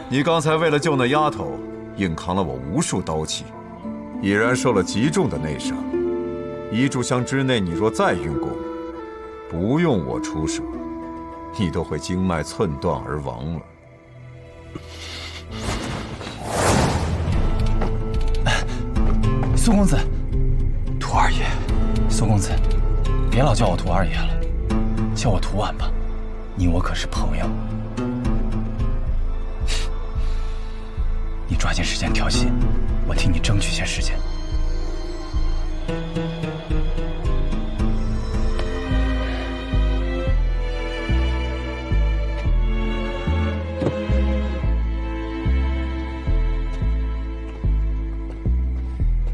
你刚才为了救那丫头，硬扛了我无数刀气，已然受了极重的内伤。1炷香之内，你若再运功，不用我出手，你都会经脉寸断而亡了。苏公子，屠二爷，苏公子，别老叫我屠二爷了，叫我屠婉吧，你我可是朋友。你抓紧时间调息，我替你争取些时间。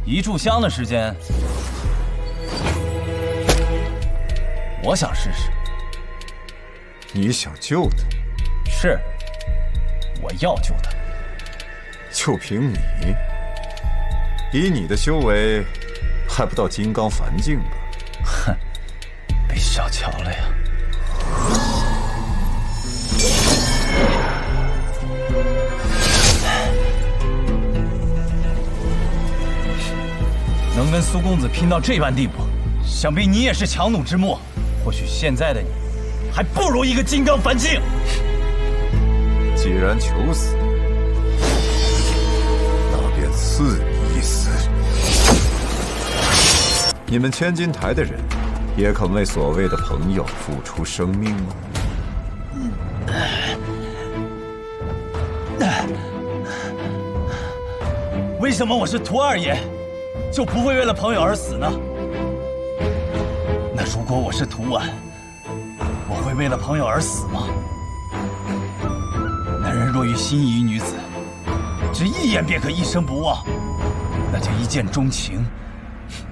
1炷香的时间，我想试试。你想救他？是，我要救他。就凭你，以你的修为，还不到金刚凡境吧？哼，被小瞧了呀！能跟苏公子拼到这般地步，想必你也是强弩之末。或许现在的你，还不如一个金刚凡境。既然求死，那便赐你一死。你们千金台的人，也肯为所谓的朋友付出生命吗？为什么我是屠二爷，就不会为了朋友而死呢？那如果我是屠婉，我会为了朋友而死吗？男人若遇心仪女子，只一眼便可一生不忘，那叫一见钟情；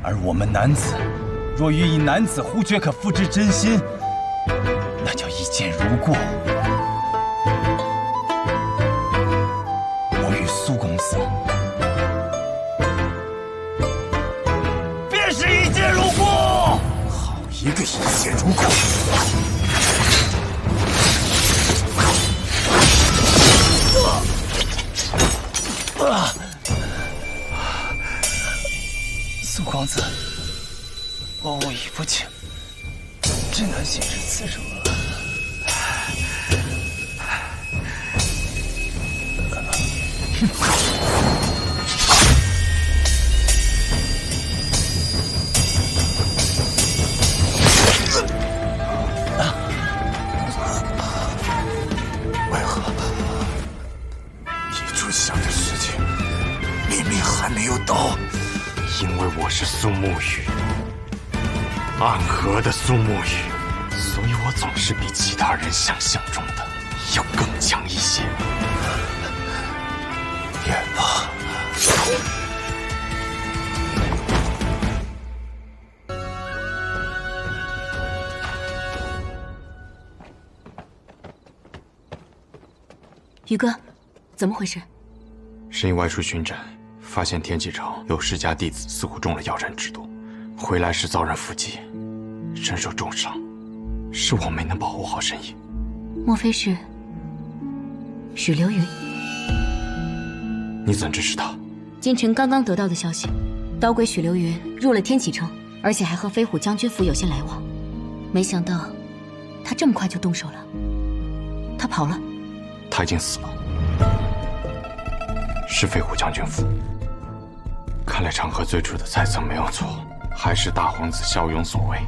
而我们男子，若遇一男子忽觉可付之真心，那叫一见如故。我与苏公子，便是一见如故。好一个一见如故！苏公子，我武艺不精，只能行至此处。为何一炷香的事情明明还没有到？因为我是苏沐雨，暗河的苏沐雨，所以我总是比其他人想象中的要更强一些。也罢。宇哥，怎么回事？是因外出巡诊，发现天启城有世家弟子似乎中了药染之毒，回来时遭人伏击，身受重伤，是我没能保护好身影。莫非是许流云？你怎知是他？京城刚刚得到的消息，刀鬼许流云入了天启城，而且还和飞虎将军府有些来往。没想到他这么快就动手了。他跑了？他已经死了，是飞虎将军府。看来长河最初的猜测没有错，还是大皇子骁勇所为。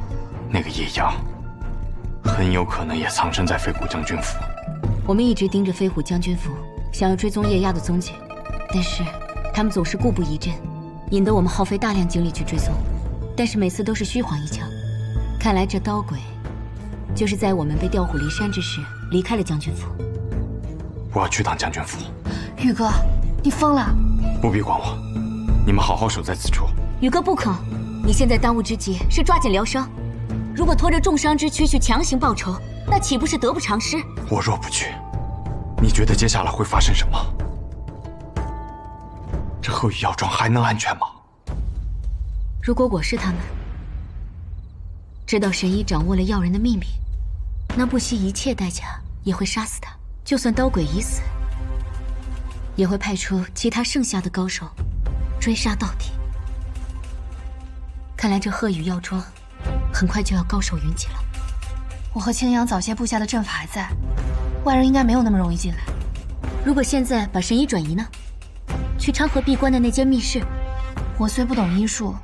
那个叶阳，很有可能也藏身在飞虎将军府。我们一直盯着飞虎将军府，想要追踪叶押的踪迹，但是他们总是故布疑阵，引得我们耗费大量精力去追踪，但是每次都是虚晃一枪。看来这刀鬼，就是在我们被调虎离山之时离开了将军府。我要去趟将军府。宇哥，你疯了！不必管我，你们好好守在此处。宇哥不肯，你现在当务之急是抓紧疗伤。如果拖着重伤之躯去强行报仇，那岂不是得不偿失？我若不去，你觉得接下来会发生什么？这鹤羽药庄还能安全吗？如果我是他们，知道神医掌握了药人的秘密，那不惜一切代价也会杀死他。就算刀鬼已死，也会派出其他剩下的高手追杀到底。看来这鹤羽药庄很快就要高手云集了。我和青阳早些布下的阵法还在，外人应该没有那么容易进来。如果现在把神医转移呢？去昌河闭关的那间密室。我虽不懂医术，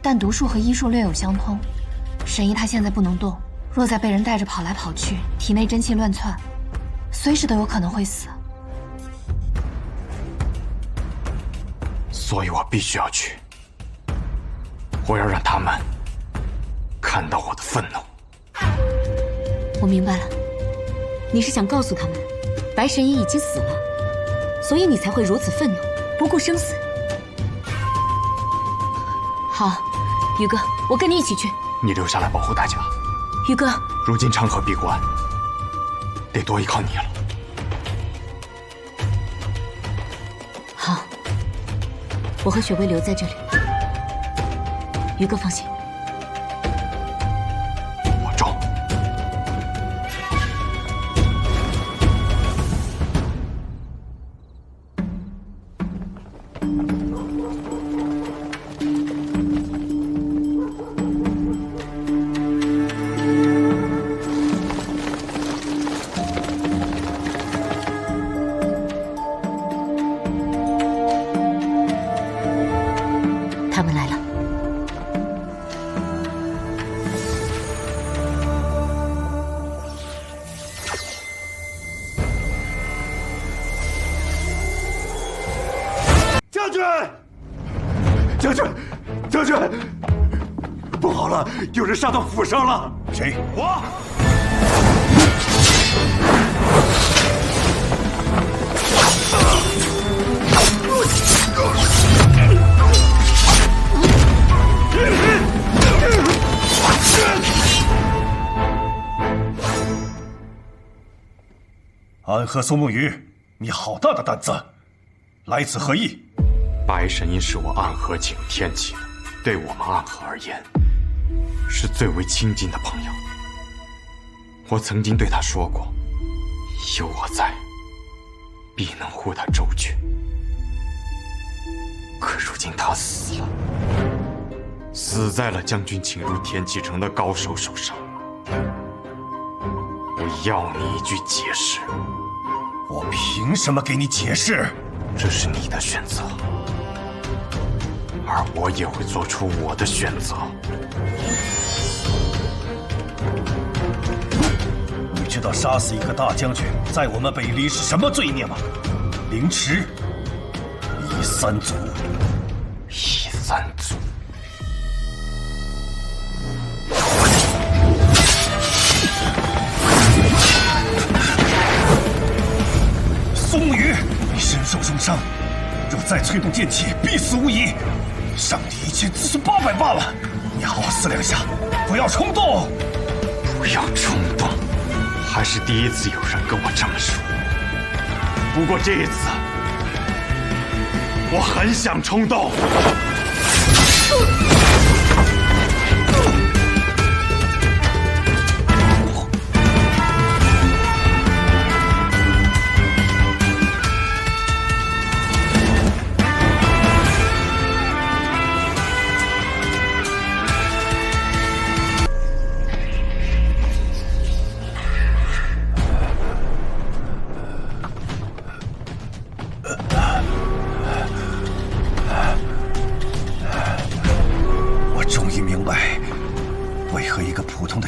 但毒术和医术略有相通。神医他现在不能动，若再被人带着跑来跑去，体内真气乱窜，随时都有可能会死。所以我必须要去，我要让他们看到我的愤怒。我明白了，你是想告诉他们，白神医已经死了，所以你才会如此愤怒，不顾生死。好，宇哥，我跟你一起去。你留下来保护大家。宇哥，如今昌河闭关，得多依靠你了。好，我和雪薇留在这里。宇哥放心。我中。他们来了。将军！将军！将军！不好了，有人杀到府上了！谁？我。安和苏梦雨，你好大的胆子！来此何意？白神医是我暗河请天启的，对我们暗河而言，是最为亲近的朋友。我曾经对他说过，有我在，必能护他周全。可如今他死了，死在了将军请入天启城的高手手上。我要你一句解释。我凭什么给你解释？这是你的选择，而我也会做出我的选择。你知道杀死一个大将军，在我们北离是什么罪孽吗？凌迟夷三族。夷三族。苏沐雨，你身受重伤，若再催动剑气，必死无疑。上帝一切自是800罢了，你好好思量下，不要冲动。不要冲动，还是第一次有人跟我这么说。不过这一次，我很想冲动。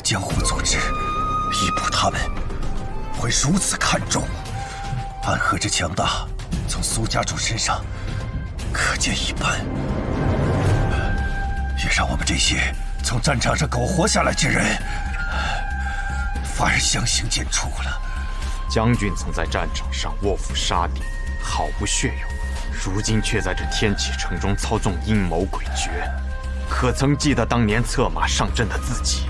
江湖组织依捕他们，会如此看重安和之强大，从苏家主身上可见一斑，也让我们这些从战场上苟活下来之人反而相形见绌了。将军曾在战场上卧虎杀敌，毫不血勇，如今却在这天启城中操纵阴谋诡谲，可曾记得当年策马上阵的自己？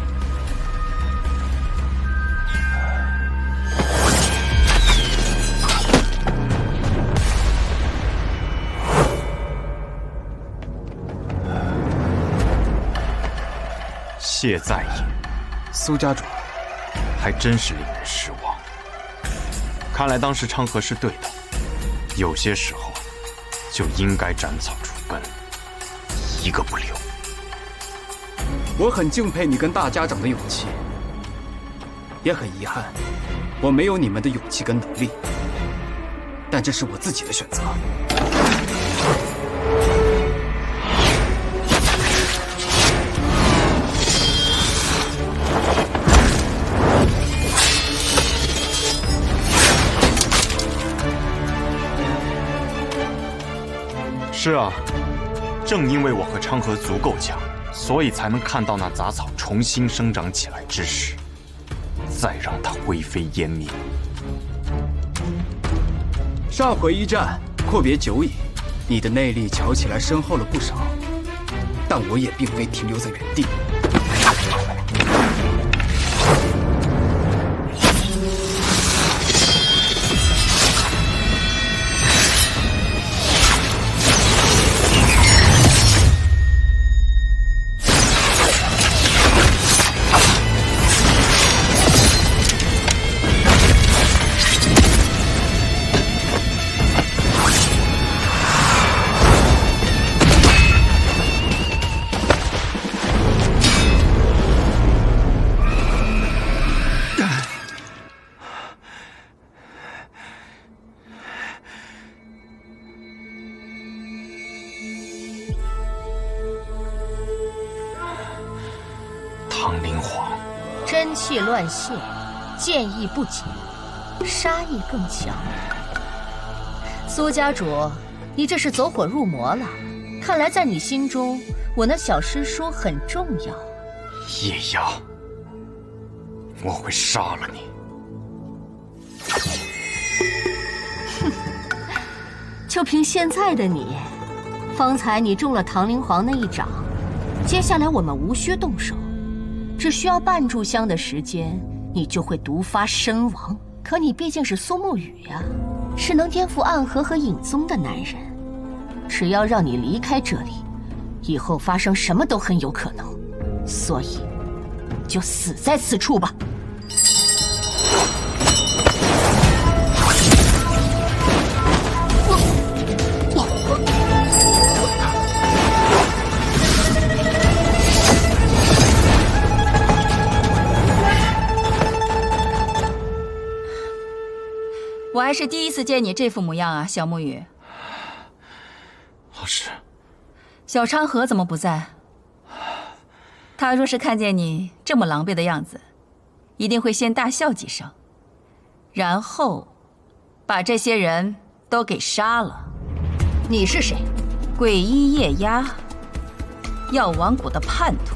谢在也。苏家主，还真是令人失望。看来当时昌河是对的，有些时候就应该斩草除根，一个不留。我很敬佩你跟大家长的勇气，也很遗憾，我没有你们的勇气跟能力。但这是我自己的选择。是啊，正因为我和昌河足够强，所以才能看到那杂草重新生长起来之时，再让它灰飞烟灭。上回一战阔别久矣，你的内力瞧起来深厚了不少，但我也并非停留在原地。唐灵皇，真气乱泄，剑意不减，杀意更强。苏家主，你这是走火入魔了。看来在你心中，我那小师叔很重要。叶妖，我会杀了你。哼，就凭现在的你，方才你中了唐灵皇那一掌，接下来我们无需动手。只需要半炷香的时间，你就会毒发身亡。可你毕竟是苏沐雨呀，是能颠覆暗河和影宗的男人。只要让你离开这里，以后发生什么都很有可能。所以，就死在此处吧。我还是第一次见你这副模样啊，小沐雨。老师，小昌河怎么不在？他若是看见你这么狼狈的样子，一定会先大笑几声，然后把这些人都给杀了。你是谁？鬼医夜鸦，药王谷的叛徒。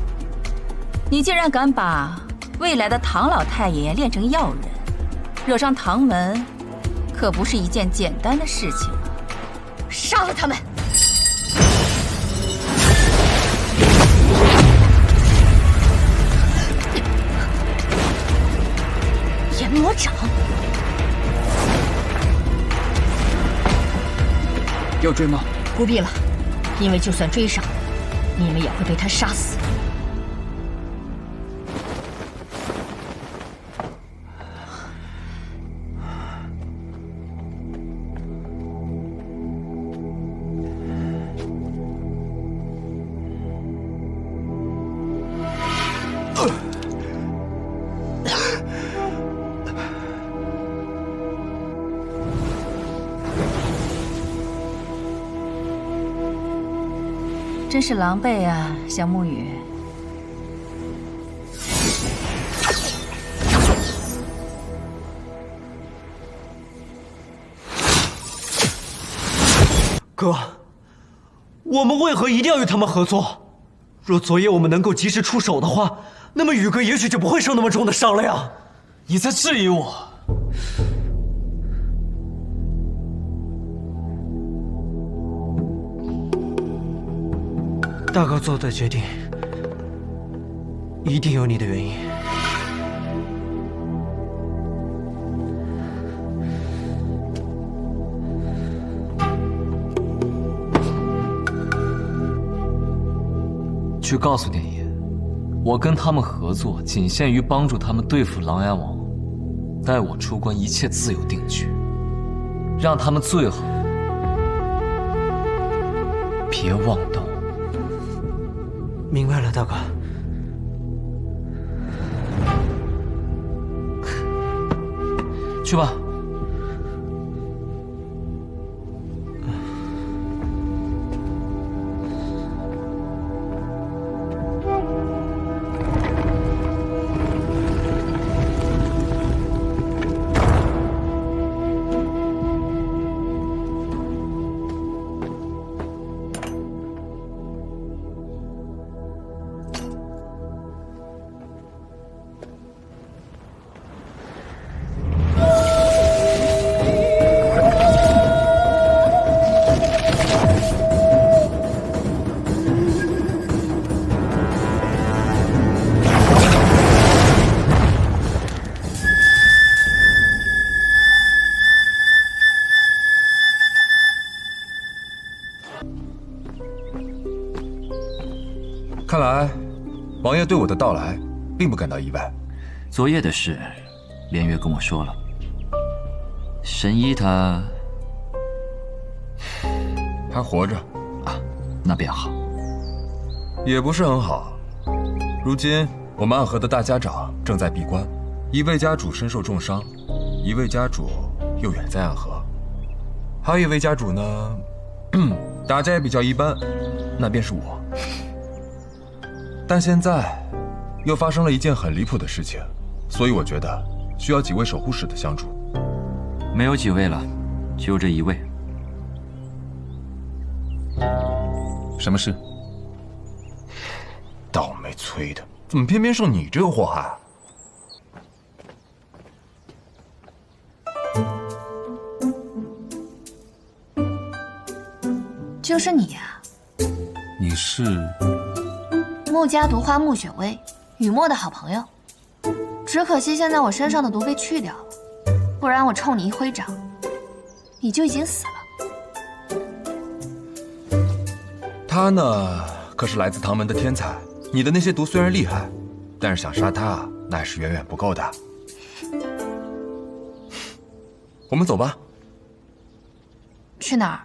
你竟然敢把未来的唐老太爷练成药人，惹上唐门，可不是一件简单的事情啊！杀了他们！炎魔掌，要追吗？不必了，因为就算追上，你们也会被他杀死。真是狼狈啊，小沐雨。哥，我们为何一定要与他们合作？若昨夜我们能够及时出手的话，那么宇哥也许就不会受那么重的伤了呀。你在质疑我？大哥做的决定，一定有你的原因。去告诉殿爷，我跟他们合作，仅限于帮助他们对付琅琊王。待我出关，一切自有定局。让他们最好别妄动。明白了，大哥。去吧。看来，王爷对我的到来并不感到意外。昨夜的事，连月跟我说了。神医他还活着啊，那便好。也不是很好。如今我们暗河的大家长正在闭关，一位家主身受重伤，一位家主又远在暗河，还有一位家主呢，打架也比较一般，那便是我。但现在又发生了一件很离谱的事情，所以我觉得需要几位守护使的相助。没有几位了，就这一位。什么事？倒霉催的，怎么偏偏受你这个祸害？就是你呀！你是？穆家毒花穆雪薇，雨墨的好朋友。只可惜现在我身上的毒被去掉了，不然我冲你一挥掌，你就已经死了。他呢，可是来自唐门的天才。你的那些毒虽然厉害，但是想杀他，那还是远远不够的。我们走吧。去哪儿？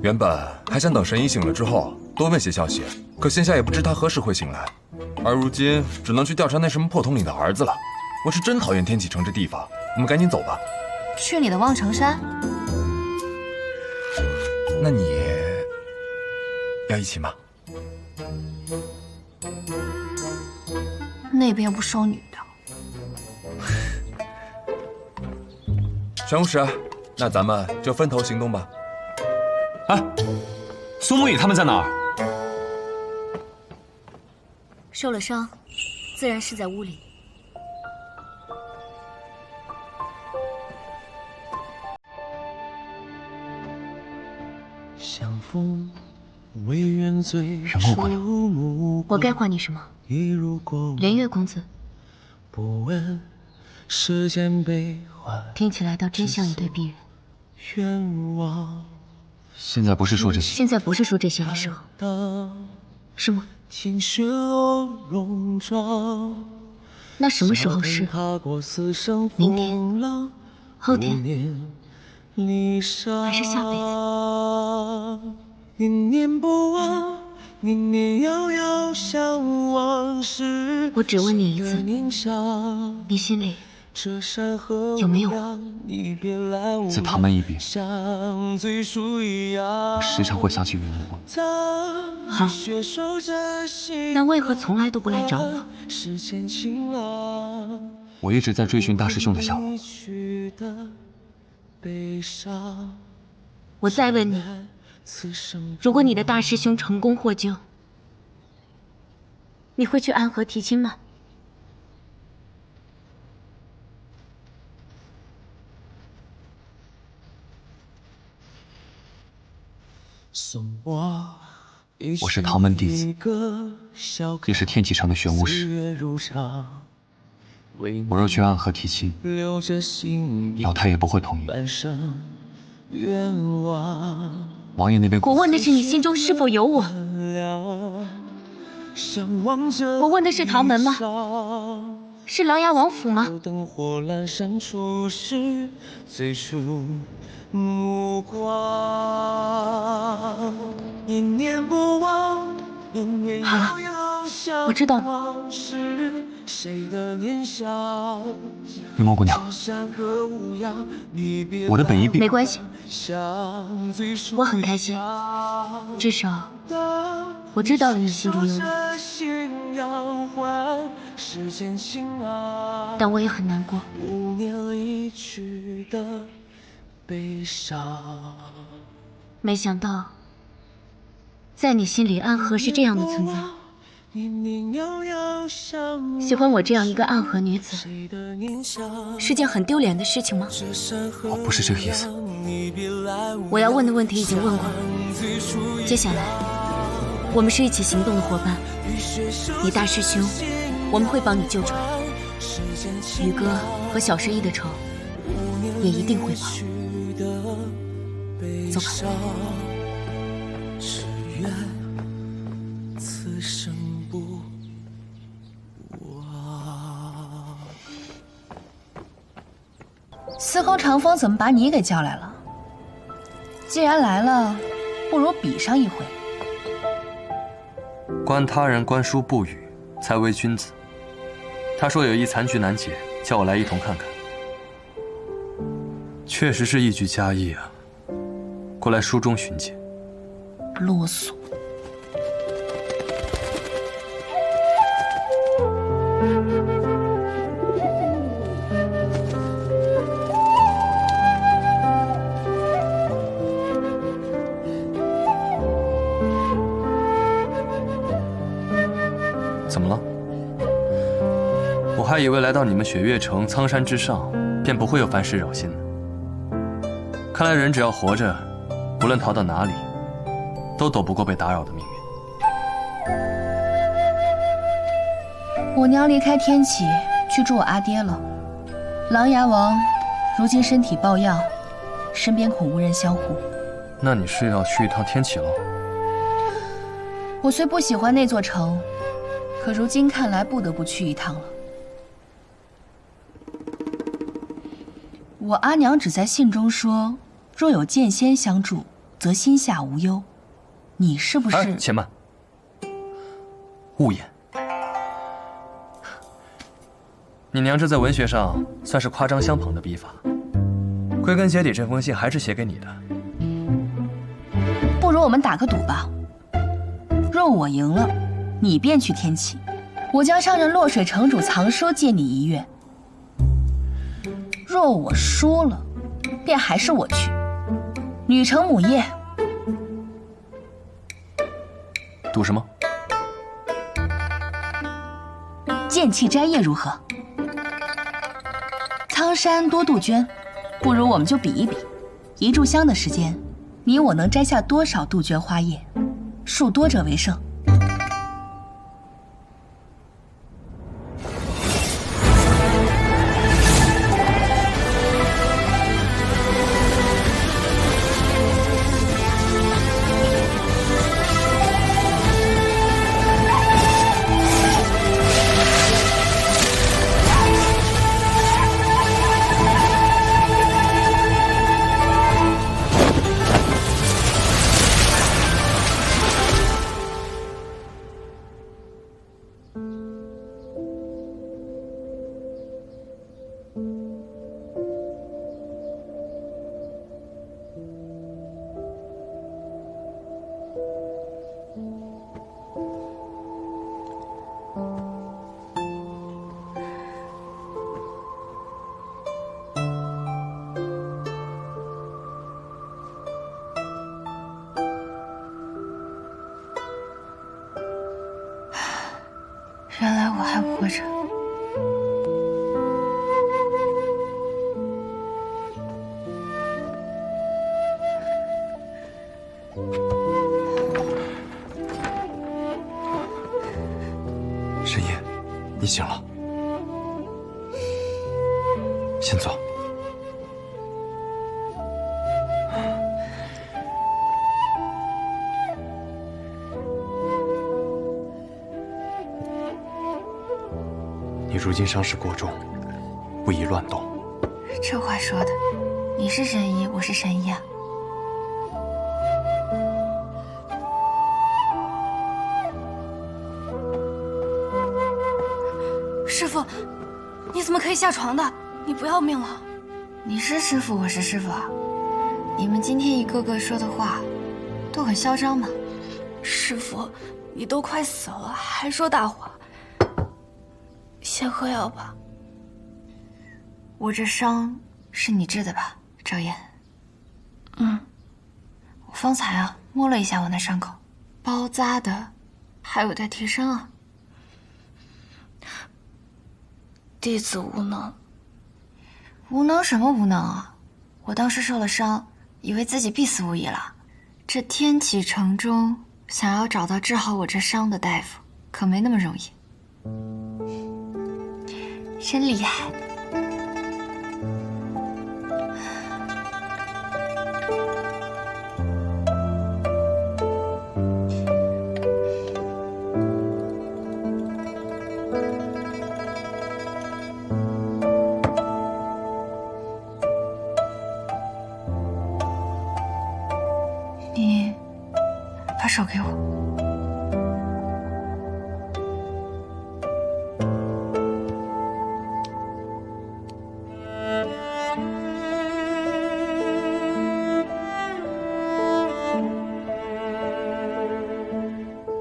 原本还想等神医醒了之后多问些消息，可现下也不知他何时会醒来，而如今只能去调查那什么破统领的儿子了。我是真讨厌天启城这地方，我们赶紧走吧。去你的望城山？那你要一起吗？那边不收女的。玄武使，那咱们就分头行动吧。哎，苏沐雨他们在哪儿？受了伤，自然是在屋里。人莫姑娘，我该还你什么？连月公子，听起来倒真像一对璧人。现在不是说这些。现在不是说这些的时候，是吗？那什么时候是？明天？后天？还是下辈子？我只问你一次，你心里有没有我？在唐门一别，我时常会想起云母。好，那为何从来都不来找我？我一直在追寻大师兄的下落。我再问你，如果你的大师兄成功获救，你会去安河提亲吗？我是唐门弟子，也是天启城的玄武使。我若去安河提亲，老太爷不会同意。王爷那边，我问的是你心中是否有我。我问的是唐门吗？是琅琊王府吗？灯火阑珊处是最初目光，一念不忘，永远遥遥相望。我知道了。谁的年少？云梦姑娘，我的本意并没关系，我很开心，至少我知道了你心中有我，但我也很难过。没想到，在你心里，安和是这样的存在。喜欢我这样一个暗河女子，是件很丢脸的事情吗？我不是这个意思。我要问的问题已经问过了，接下来我们是一起行动的伙伴。你大师兄，我们会帮你救出来。宇哥和小十一的仇，也一定会报。走吧。司空长风怎么把你给叫来了？既然来了，不如比上一回。观他人观书不语，才为君子。他说有一残局难解，叫我来一同看看。确实是一局佳意啊！过来书中寻解。啰嗦。怎么了？我还以为来到你们雪月城苍山之上，便不会有凡事扰心呢。看来人只要活着，无论逃到哪里，都躲不过被打扰的命运。我娘离开天启去助我阿爹了，琅琊王如今身体抱恙，身边恐无人相护。那你是要去一趟天启喽？我虽不喜欢那座城，可如今看来不得不去一趟了。我阿娘只在信中说，若有剑仙相助，则心下无忧。你是不是？哎，且慢，勿言。你娘这在文学上算是夸张相捧的笔法，归根结底，这封信还是写给你的。不如我们打个赌吧，若我赢了，你便去天启，我将上任落水城主藏书借你1月。若我输了，便还是我去，女承母业。赌什么？剑气摘叶如何？苍山多杜鹃，不如我们就比一比，一炷香的时间，你我能摘下多少杜鹃花叶？数多者为胜。原来我还活着。深夜，你醒了，先坐。如今伤势过重，不宜乱动。这话说的，你是神医，我是神医啊。师傅，你怎么可以下床的？你不要命了？你是师傅，我是师傅啊。你们今天一个个说的话，都很嚣张嘛。师傅，你都快死了，还说大话。先喝药吧。我这伤是你治的吧，赵燕？嗯。我方才啊摸了一下我那伤口，包扎的还有待提升啊。弟子无能。无能什么无能啊！我当时受了伤，以为自己必死无疑了。这天启城中想要找到治好我这伤的大夫，可没那么容易。真厉害！你把手给我。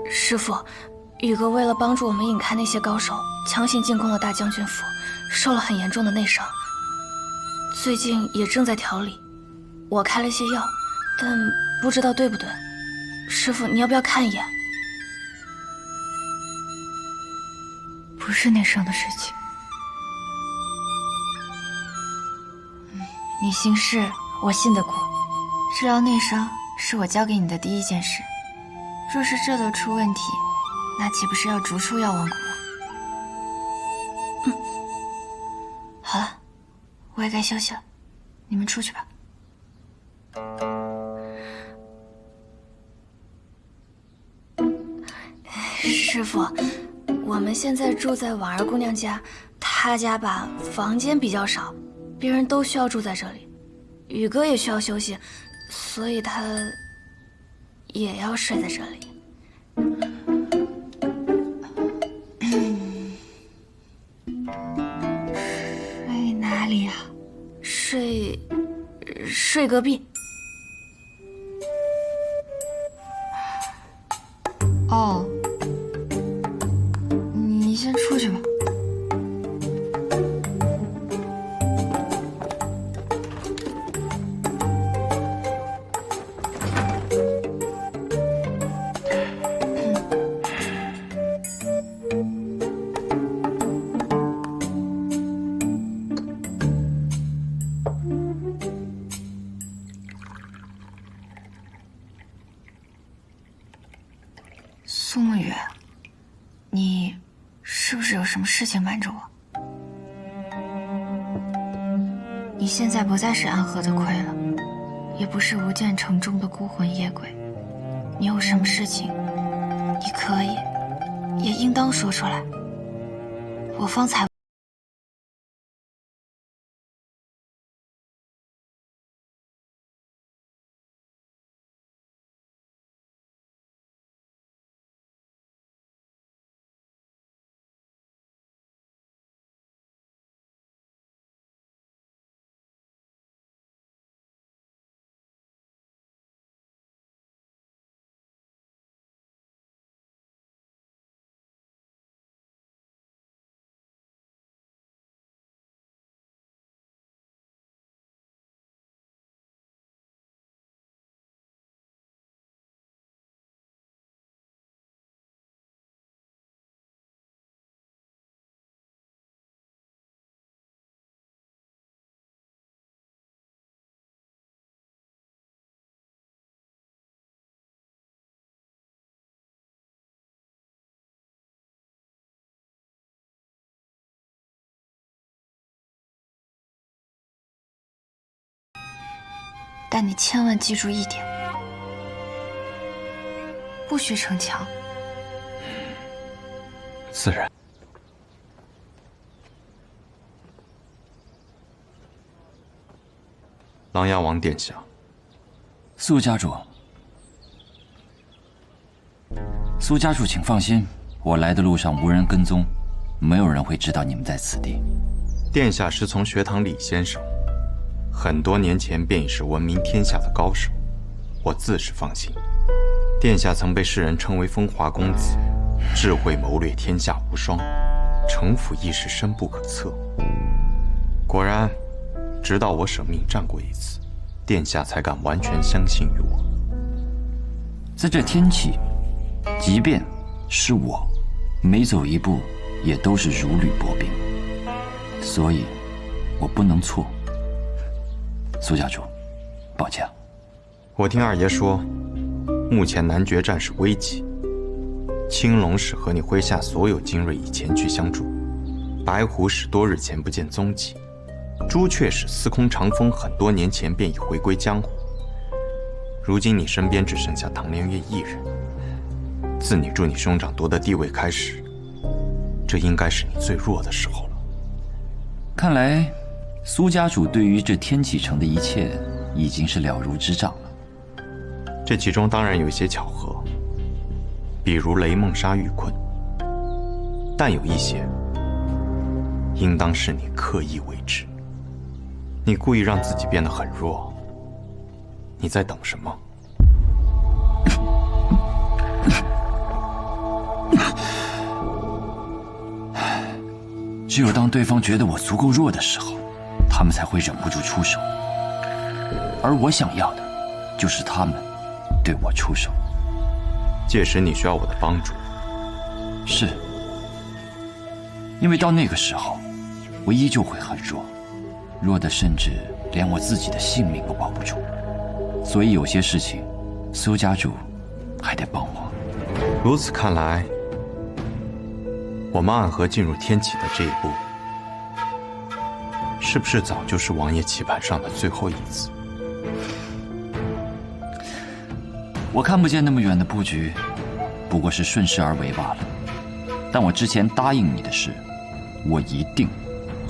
师傅，宇哥为了帮助我们引开那些高手，强行进攻了大将军府，受了很严重的内伤，最近也正在调理。我开了些药，但不知道对不对。师傅，你要不要看一眼？不是内伤的事情。你行事我信得过，治疗内伤是我交给你的第一件事。若是这都出问题，那岂不是要逐出药王谷了？好了，我也该休息了，你们出去吧。师傅，我们现在住在婉儿姑娘家，她家吧房间比较少，别人都需要住在这里，宇哥也需要休息，所以他也要睡在这里。睡哪里啊？睡隔壁。哦，你先出去吧。苏沐雨，你是不是有什么事情瞒着我？你现在不再是安和的傀了，也不是无间城中的孤魂野鬼。你有什么事情，你可以，也应当说出来。我方才。但你千万记住一点，不许逞强。自然。琅琊王殿下，苏家主，苏家主，请放心，我来的路上无人跟踪，没有人会知道你们在此地。殿下师从学堂李先生，很多年前便已是闻名天下的高手，我自是放心。殿下曾被世人称为风华公子，智慧谋略天下无双，城府亦是深不可测。果然，直到我舍命战过一次，殿下才敢完全相信于我。在这天启，即便是我，每走一步也都是如履薄冰，所以我不能错。苏家主，抱歉。我听二爷说，目前南决战事危急，青龙使和你麾下所有精锐已前去相助，白虎使多日前不见踪迹，朱雀使司空长风很多年前便已回归江湖。如今你身边只剩下唐连月一人，自你助你兄长夺得帝位开始，这应该是你最弱的时候了。看来，苏家主对于这天启城的一切已经是了如指掌了。这其中当然有一些巧合，比如雷梦莎遇困，但有一些应当是你刻意为之。你故意让自己变得很弱，你在等什么？只有当对方觉得我足够弱的时候，他们才会忍不住出手。而我想要的，就是他们对我出手。届时你需要我的帮助。是，因为到那个时候，我依旧会很弱，弱的甚至连我自己的性命都保不住。所以有些事情，苏家主还得帮我。如此看来，我们暗河进入天启的这一步，是不是早就是王爷棋盘上的最后一子？我看不见那么远的布局，不过是顺势而为罢了。但我之前答应你的事，我一定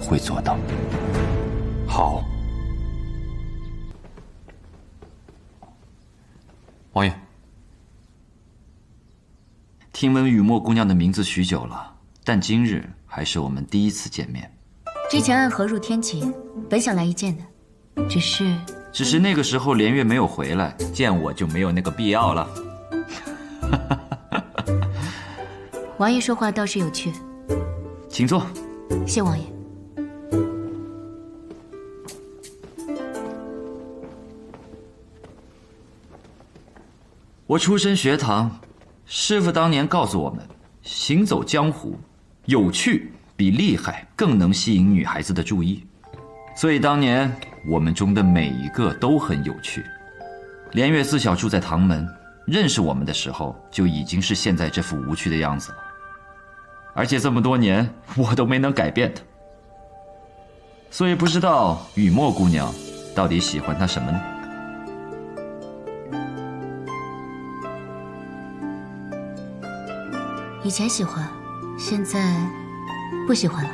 会做到。好。王爷，听闻雨墨姑娘的名字许久了，但今日还是我们第一次见面。之前暗河入天启，本想来一见的，只是那个时候连月没有回来，见我就没有那个必要了。王爷说话倒是有趣。请坐。谢王爷。我出身学堂，师父当年告诉我们，行走江湖，有趣比厉害更能吸引女孩子的注意。所以当年我们中的每一个都很有趣。连月自小住在唐门，认识我们的时候就已经是现在这副无趣的样子了。而且这么多年我都没能改变他。所以不知道雨墨姑娘到底喜欢他什么呢？以前喜欢，现在不喜欢了。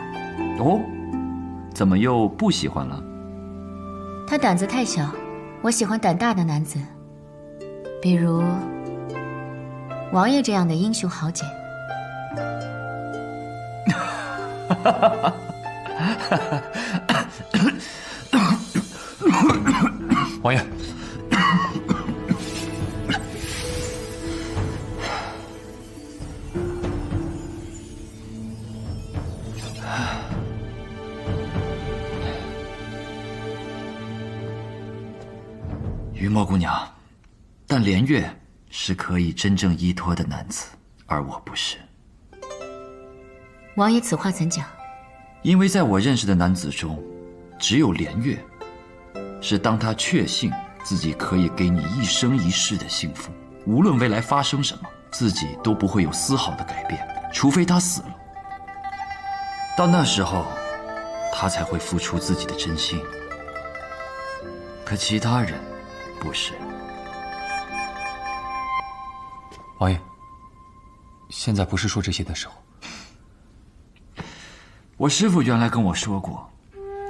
哦，怎么又不喜欢了？他胆子太小，我喜欢胆大的男子，比如王爷这样的英雄豪杰。王爷，雨墨姑娘，但连月是可以真正依托的男子，而我不是。王爷此话怎讲？因为在我认识的男子中，只有连月，是当他确信自己可以给你一生一世的幸福，无论未来发生什么，自己都不会有丝毫的改变，除非他死了。到那时候，他才会付出自己的真心。可其他人，不是。王爷，现在不是说这些的时候。我师父原来跟我说过，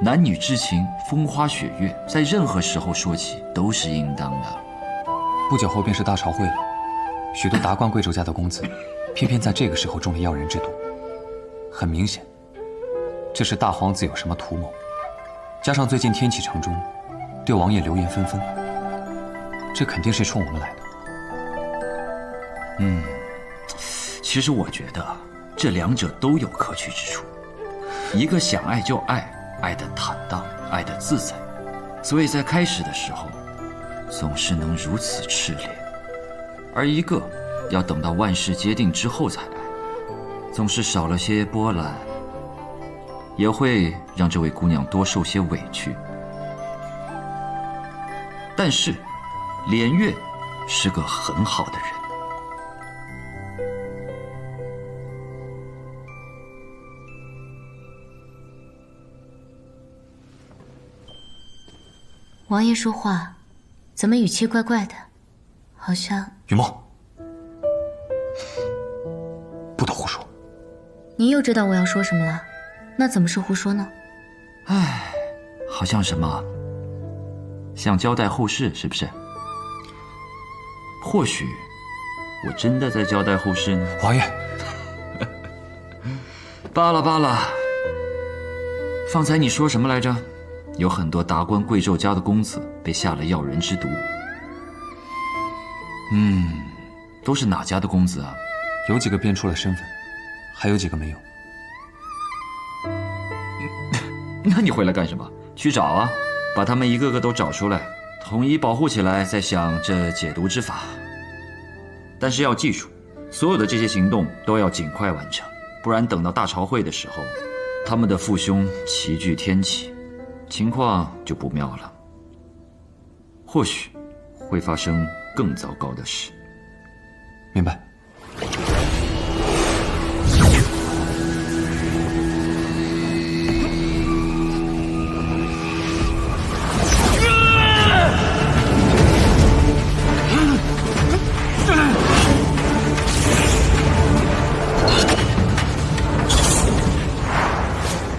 男女之情，风花雪月，在任何时候说起都是应当的。不久后便是大朝会了，许多达官贵胄家的公子，偏偏在这个时候中了要人之毒。很明显，这是大皇子有什么图谋。加上最近天启城中，对王爷流言纷纷，这肯定是冲我们来的。其实我觉得这两者都有可取之处。一个想爱就爱，爱得坦荡，爱得自在，所以在开始的时候，总是能如此炽烈；而一个要等到万事皆定之后才爱，总是少了些波澜，也会让这位姑娘多受些委屈。但是，连月是个很好的人。王爷说话，怎么语气怪怪的？好像……云梦，不得胡说。你又知道我要说什么了，那怎么是胡说呢？唉，好像什么？想交代后事是不是？或许我真的在交代后事呢。王爷，罢了罢了。方才你说什么来着？有很多达官贵胄家的公子被下了药人之毒。都是哪家的公子啊？有几个辨出了身份，还有几个没有。那你回来干什么？去找啊，把他们一个个都找出来，统一保护起来，再想这解毒之法。但是要记住，所有的这些行动都要尽快完成，不然等到大朝会的时候，他们的父兄齐聚天启，情况就不妙了。或许会发生更糟糕的事。明白。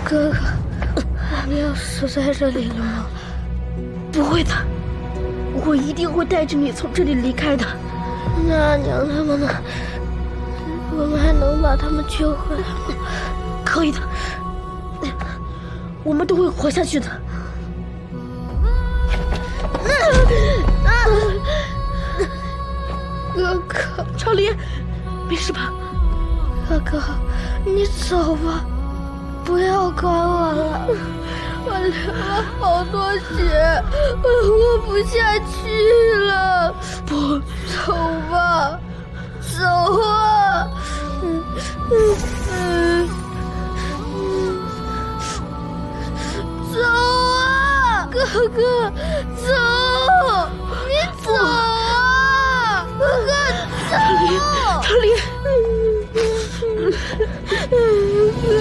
哥哥，你要死在这里了吗？不会的，我一定会带着你从这里离开的。那阿娘他们呢？我们还能把他们救回来吗？可以的，我们都会活下去的。哥哥，朝林，没事吧？哥哥，你走吧，不要管我了。我流了好多血，我活不下去了。不，走吧，走啊！走啊，哥哥，走！你走啊，哥哥，走！朝林，哥哥。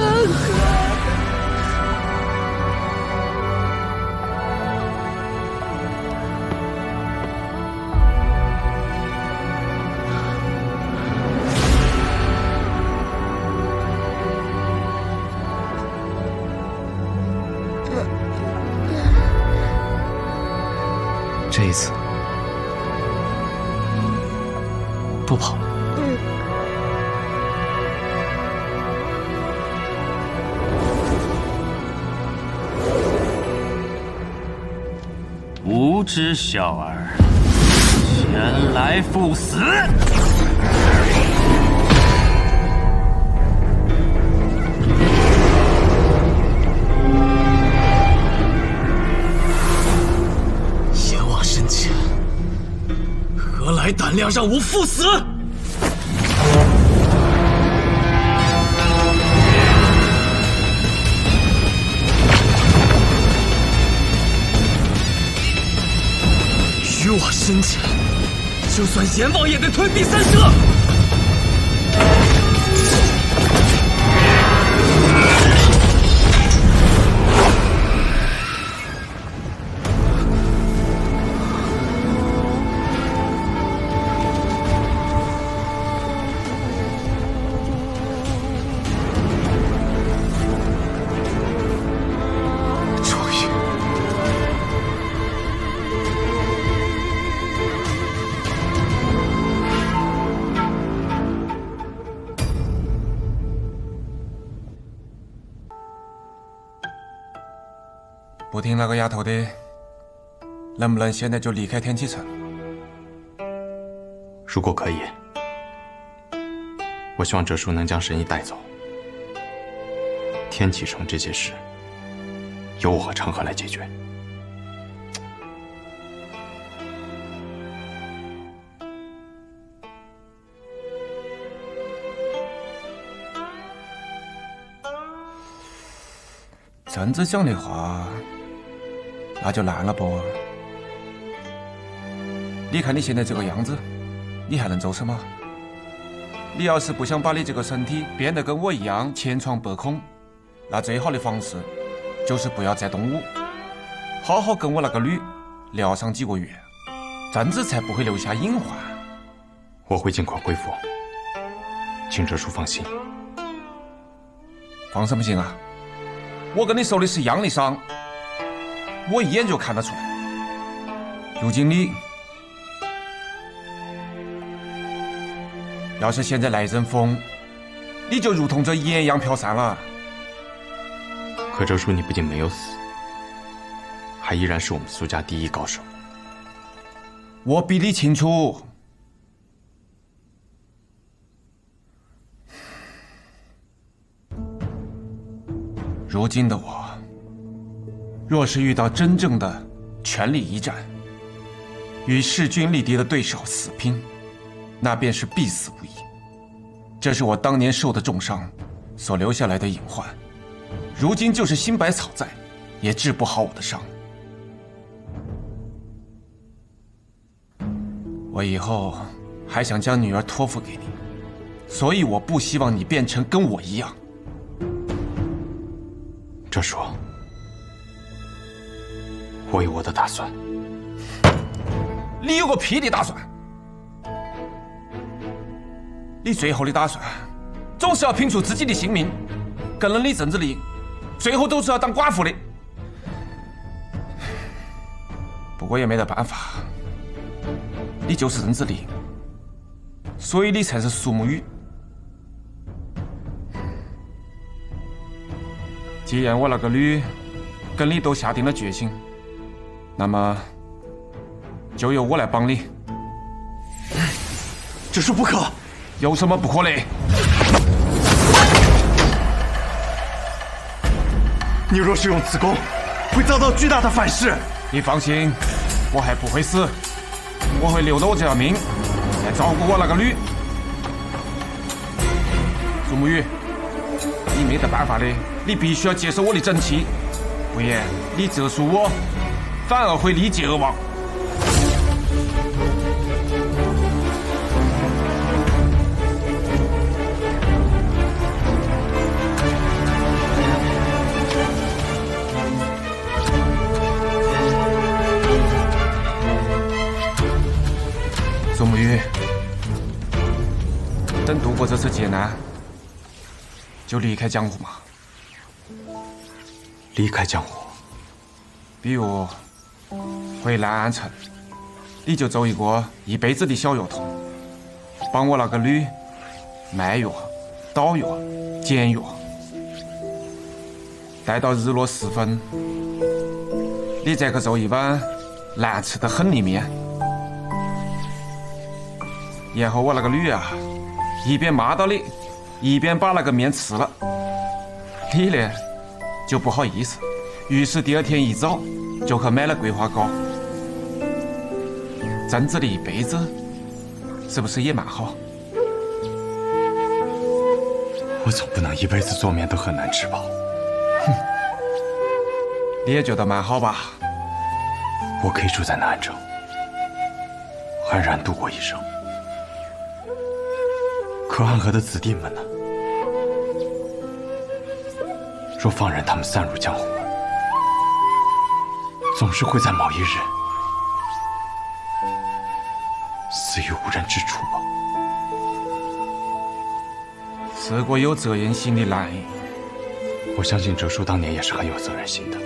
这一次不跑了。无知小儿，前来赴死！阎王深浅，何来胆量让我赴死？渔网深浅，就算阎王也得退避三舍。听那个丫头的，能不能现在就离开天启城？如果可以，我希望哲叔能将神医带走。天启城这些事，由我和长河来解决。真子讲的话，那就烂了不？你看你现在这个样子，你还能做什么？你要是不想把你这个身体变得跟我一样千疮百孔，那最好的方式就是不要再动武，好好跟我那个女疗上几个月，真子才不会留下隐患。我会尽快恢复，请哲叔放心。放什么心啊？我跟你受的是一样的伤，我一眼就看得出来。如今你要是现在来一阵风，你就如同这盐一样飘散了。可哲叔，你不仅没有死，还依然是我们苏家第一高手。我比你清楚。如今的我，若是遇到真正的权力一战，与势均力敌的对手死拼，那便是必死无疑。这是我当年受的重伤所留下来的隐患，如今就是新百草在，也治不好我的伤。我以后还想将女儿托付给你，所以我不希望你变成跟我一样。哲叔，我有我的打算。你有个屁的打算！你最后的打算，总是要拼出自己的性命，跟了你郑子丽，最后都是要当寡妇的。不过也没得办法，你就是郑子丽，所以你才是苏沐雨。既然我那个女跟你都下定了决心，那么就由我来帮你。这是不可！有什么不可的？你若是用此功，会遭到巨大的反噬。你放心，我还不会死，我会留着我这条命来照顾我那个女。苏沐雨，你没得办法的，你必须要接受我的整齐，不然你折属我，反而会立即而亡。苏沐雨，等度过这次劫难，就离开江湖嘛。离开江湖，比如回南安城，你就做一个一辈子的小药童，帮我那个女卖药、捣药、煎药，待到日落时分，你再去做一碗难吃得很的面，然后我那个女啊，一边骂到你，一边把那个面吃了，你呢就不好意思，于是第二天一早就去买了桂花糕。郑子的一辈子是不是也蛮好？我总不能一辈子做面都很难吃吧？哼，你也觉得蛮好吧？我可以住在南安城，安然度过一生。可安河的子弟们呢？若放任他们散入江湖，总是会在某一日死于无人之处吧。是个有责任心的男人。我相信哲叔当年也是很有责任心的。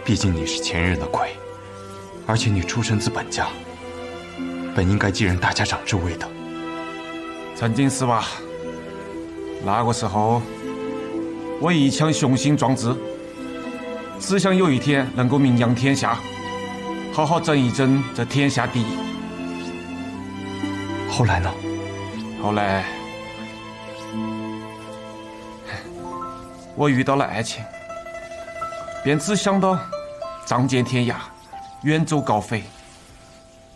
毕竟你是前任的魁，而且你出身自本家，本应该继任大家长之位的。曾经是吧？那个时候，我一腔雄心壮志，只想有一天能够名扬天下，好好争一争这天下第一。后来呢？后来，我遇到了爱情，便只想到仗剑天涯，远走高飞。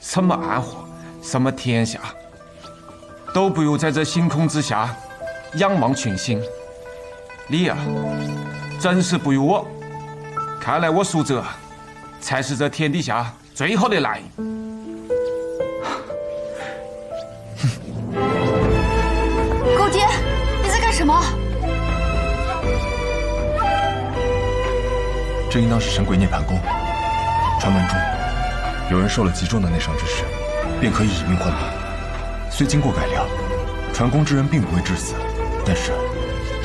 什么暗河，什么天下，都不如在这星空之下仰望群星。你呀，真是不如我。看来我苏哲才是这天底下最好的男人。狗爹，你在干什么？这应当是神鬼涅槃功。传闻中，有人受了极重的内伤之势，便可以以命换命。虽经过改良，传功之人并不会致死，但是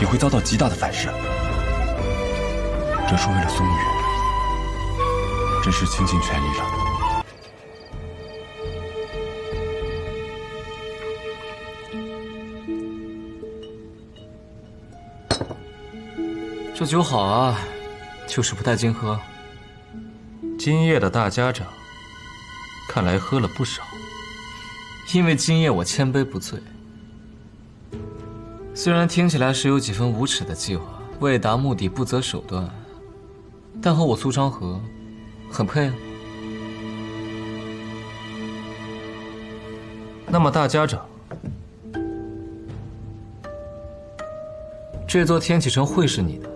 也会遭到极大的反噬。这是为了苏沐雨，真是倾尽全力了。这酒好啊，就是不太经喝。今夜的大家长，看来喝了不少。因为今夜我千杯不醉。虽然听起来是有几分无耻的计划，为达目的不择手段，但和我苏昌河很配啊。那么大家长，这座天启城会是你的？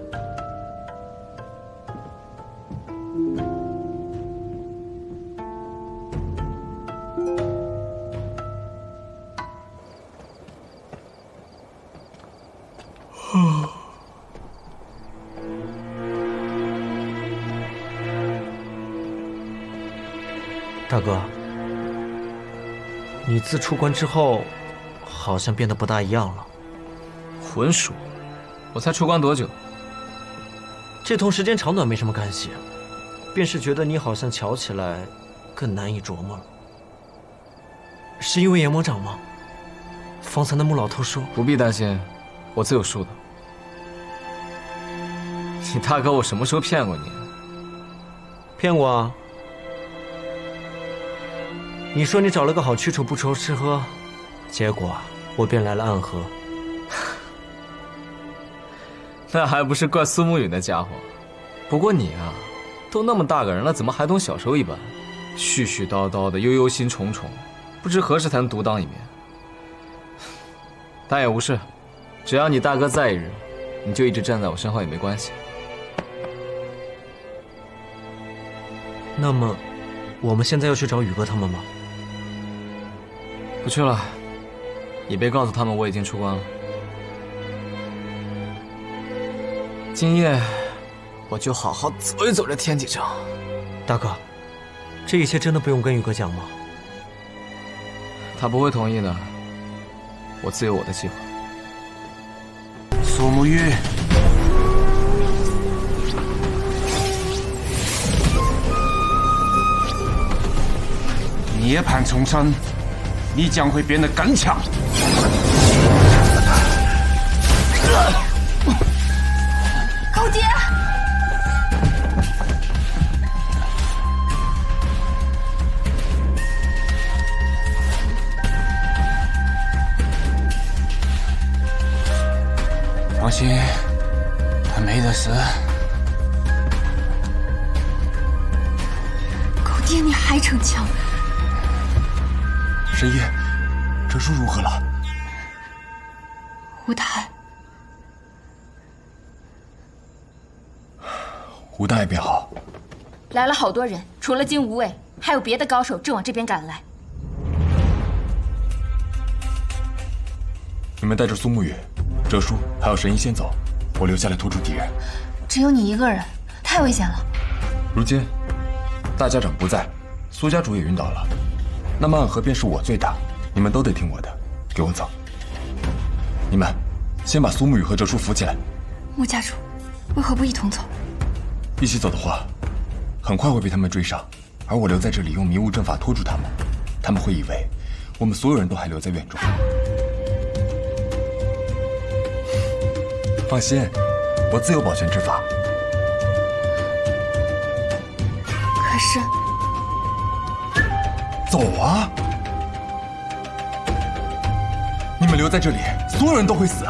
大哥，你自出关之后，好像变得不大一样了。混属，我才出关多久？这同时间长短没什么干系，便是觉得你好像瞧起来更难以琢磨了。是因为阎魔掌吗？方才那木老头说……不必担心，我自有数的。你大哥，我什么时候骗过你？骗过啊。你说你找了个好去处不愁吃喝，结果我便来了暗河。那还不是怪苏沐雨那家伙。不过你啊，都那么大个人了，怎么还同小时候一般，絮絮叨叨的，忧心忡忡，不知何时才能独当一面。但也无事，只要你大哥在一日，你就一直站在我身后也没关系。那么，我们现在要去找宇哥他们吗？不去了，也别告诉他们我已经出关了。今夜我就好好走一走这天启城。大哥，这一切真的不用跟宇哥讲吗？他不会同意的，我自有我的计划。苏沐雨，涅槃重生，你将会变得更强。狗爹！放心，他没得事。狗爹，你还逞强！神医，哲叔如何了？吴大爱，吴大爱便好。来了好多人，除了金无畏，还有别的高手正往这边赶来。你们带着苏沐雨、哲叔还有神医先走，我留下来拖住敌人。只有你一个人，太危险了。如今大家长不在，苏家主也晕倒了，那么暗河便是我最大，你们都得听我的，给我走。你们先把苏沐雨和哲叔扶起来。穆家主，为何不一同走？一起走的话，很快会被他们追上，而我留在这里用迷雾阵法拖住他们，他们会以为我们所有人都还留在院中。放心，我自有保全之法。太深。走啊！你们留在这里，所有人都会死。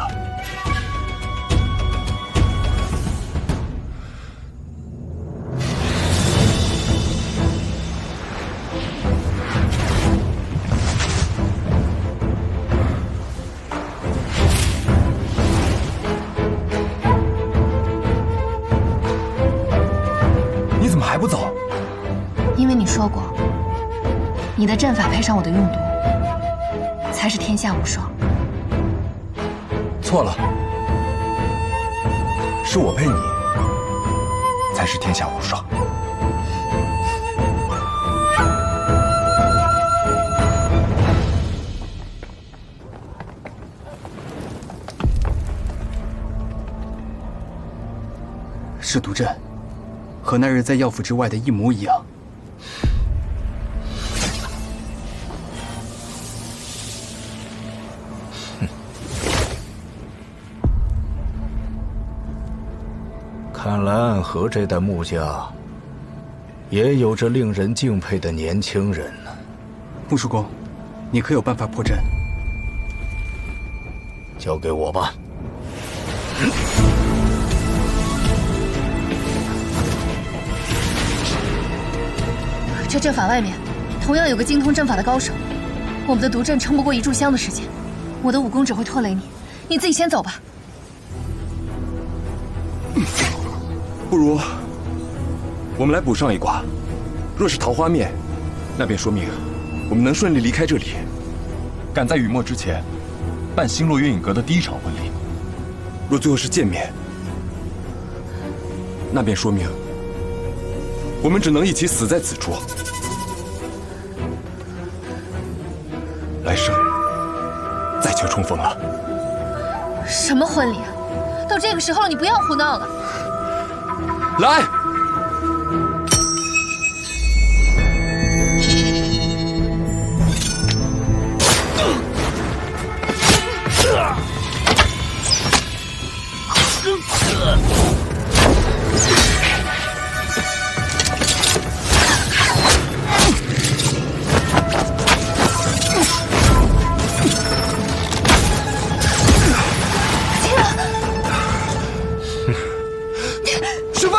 你怎么还不走？因为你说过，你的阵法配上我的用毒，才是天下无双。错了，是我配你，才是天下无双。是毒阵，和那日在药府之外的一模一样。看来暗河这代穆家也有着令人敬佩的年轻人呢。穆叔公，你可有办法破阵？交给我吧。这阵法外面同样有个精通阵法的高手，我们的毒阵撑不过一炷香的时间，我的武功只会拖累你，你自己先走吧。不如我们来补上一卦。若是桃花面，那便说明我们能顺利离开这里，赶在雨末之前办星落月影阁的第一场婚礼。若最后是见面，那便说明我们只能一起死在此处。来生再求重逢了。什么婚礼啊？都这个时候了，你不要胡闹了。来！师妃！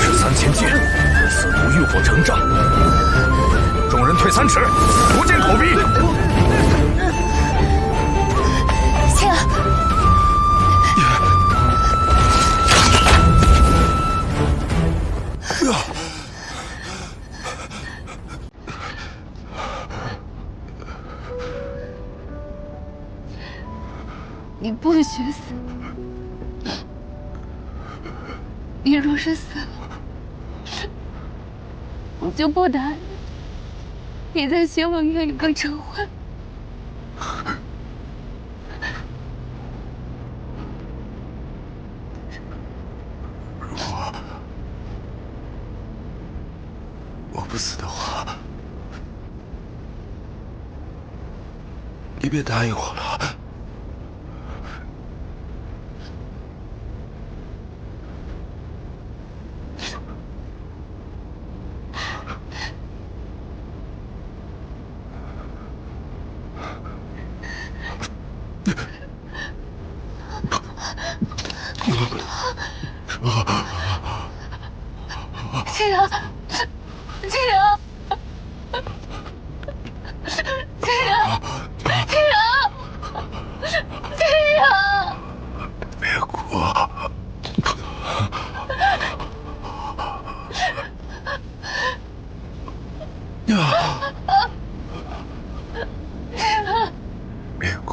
是3000剑，似毒浴火成障。众人退3尺，不见口鼻。青儿，你不许死！你若是死了，我就不答应你在星落月影阁成婚。如果我不死的话，你别答应我了。青阳，青阳，青阳，青阳，青阳，别哭。别哭。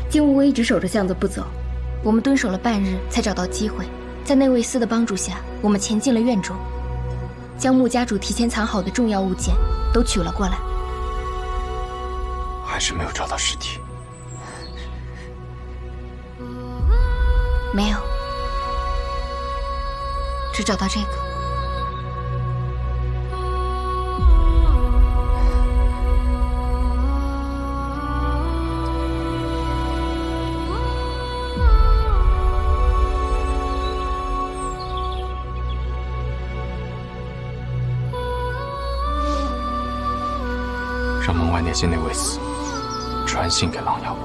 金无畏一直守着巷子不走，我们蹲守了半日，才找到机会，在内卫司的帮助下，我们潜进了院中，将穆家主提前藏好的重要物件都取了过来。还是没有找到尸体。没有，只找到这个。让门外那些内卫司传信给琅琊王，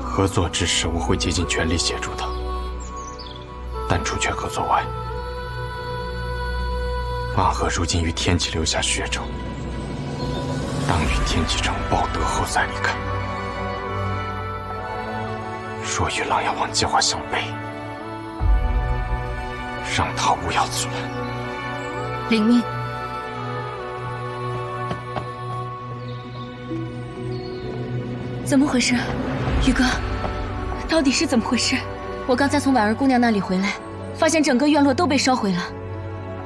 合作之时我会竭尽全力协助他，但除却合作外，暗河如今于天启留下血仇，当与天启城报德后再离开。若与琅琊王计划相悖，让他勿要阻拦。领命。怎么回事，宇哥？到底是怎么回事？我刚才从婉儿姑娘那里回来，发现整个院落都被烧毁了，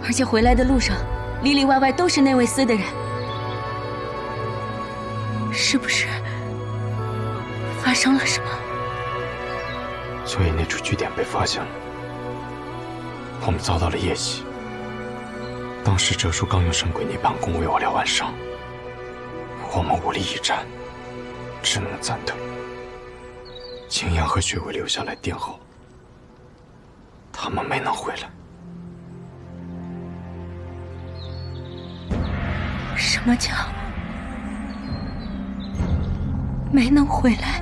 而且回来的路上，里里外外都是内卫司的人，是不是发生了什么？所以那处据点被发现了，我们遭到了夜袭。当时哲叔刚用神鬼涅槃功为我疗完伤，我们无力一战，只能暂退。青阳和雪薇留下来殿后，他们没能回来。什么叫没能回来？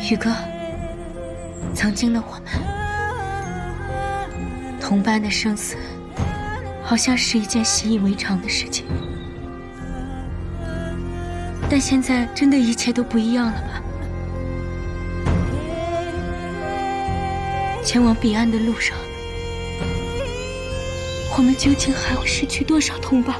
宇哥，曾经的我们，同伴的生死，好像是一件习以为常的事情。但现在，真的一切都不一样了吧？前往彼岸的路上，我们究竟还会失去多少同伴？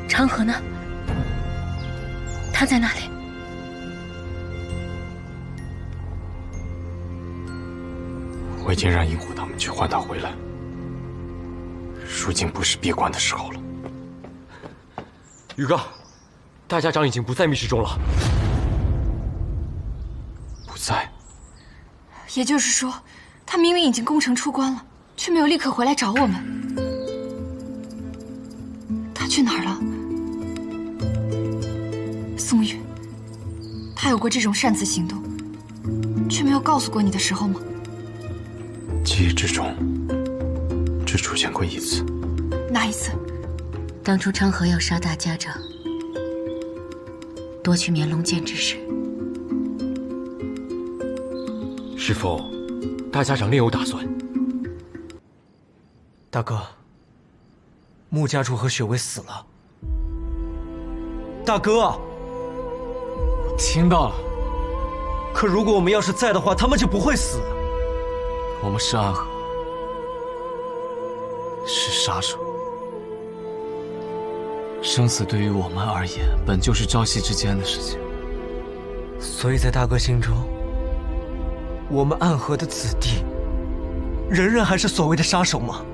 长河呢？他在哪里？我已经让萤火他们去唤他回来。如今不是闭关的时候了。宇哥，大家长已经不在密室中了。不在？也就是说，他明明已经攻城出关了，却没有立刻回来找我们。他去哪儿了？宋玉，他有过这种擅自行动，却没有告诉过你的时候吗？记忆之中，只出现过一次。哪一次？当初昌河要杀大家长，夺取绵龙剑之时。是否大家长另有打算？大哥，穆家主和雪薇死了。大哥，听到了。可如果我们要是在的话，他们就不会死。我们是暗河，是杀手，生死对于我们而言，本就是朝夕之间的事情。所以在大哥心中，我们暗河的子弟，仍然还是所谓的杀手吗？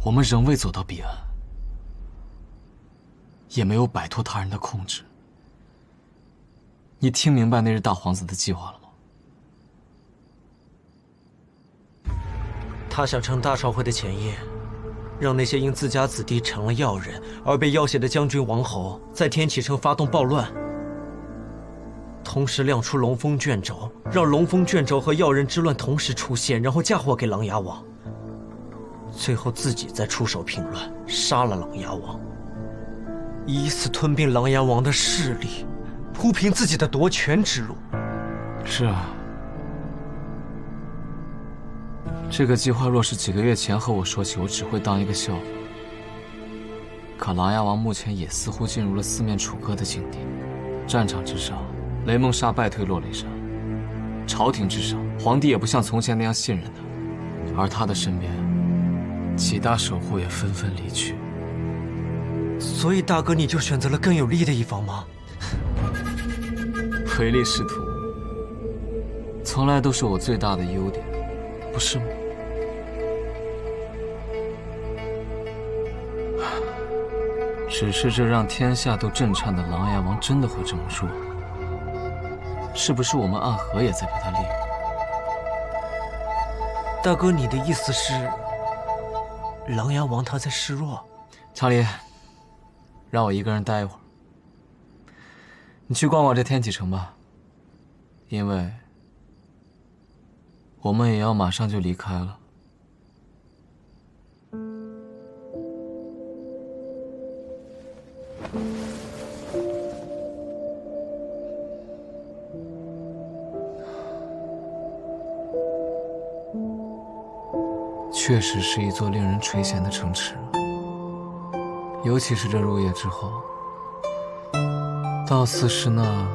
我们仍未走到彼岸，也没有摆脱他人的控制。你听明白那日大皇子的计划了吗？他想趁大朝会的前夜，让那些因自家子弟成了要人而被要挟的将军王侯，在天启城发动暴乱，同时亮出龙峰卷轴，让龙峰卷轴和要人之乱同时出现，然后嫁祸给琅琊王。最后自己再出手平乱，杀了琅琊王，以此吞并琅琊王的势力，铺平自己的夺权之路。是啊，这个计划若是几个月前和我说起，我只会当一个笑话。可琅琊王目前也似乎进入了四面楚歌的境地，战场之上，雷梦莎败退落雷山；朝廷之上，皇帝也不像从前那样信任他，而他的身边，几大守护也纷纷离去。所以大哥你就选择了更有利的一方吗？唯利是图，从来都是我最大的优点，不是吗？只是这让天下都震颤的琅琊王真的会这么弱？是不是我们暗河也在被他利用？大哥，你的意思是，琅琊王他在示弱？长林，让我一个人待一会儿。你去逛逛这天启城吧，因为我们也要马上就离开了。确实是一座令人垂涎的城池，尤其是这入夜之后，倒似是那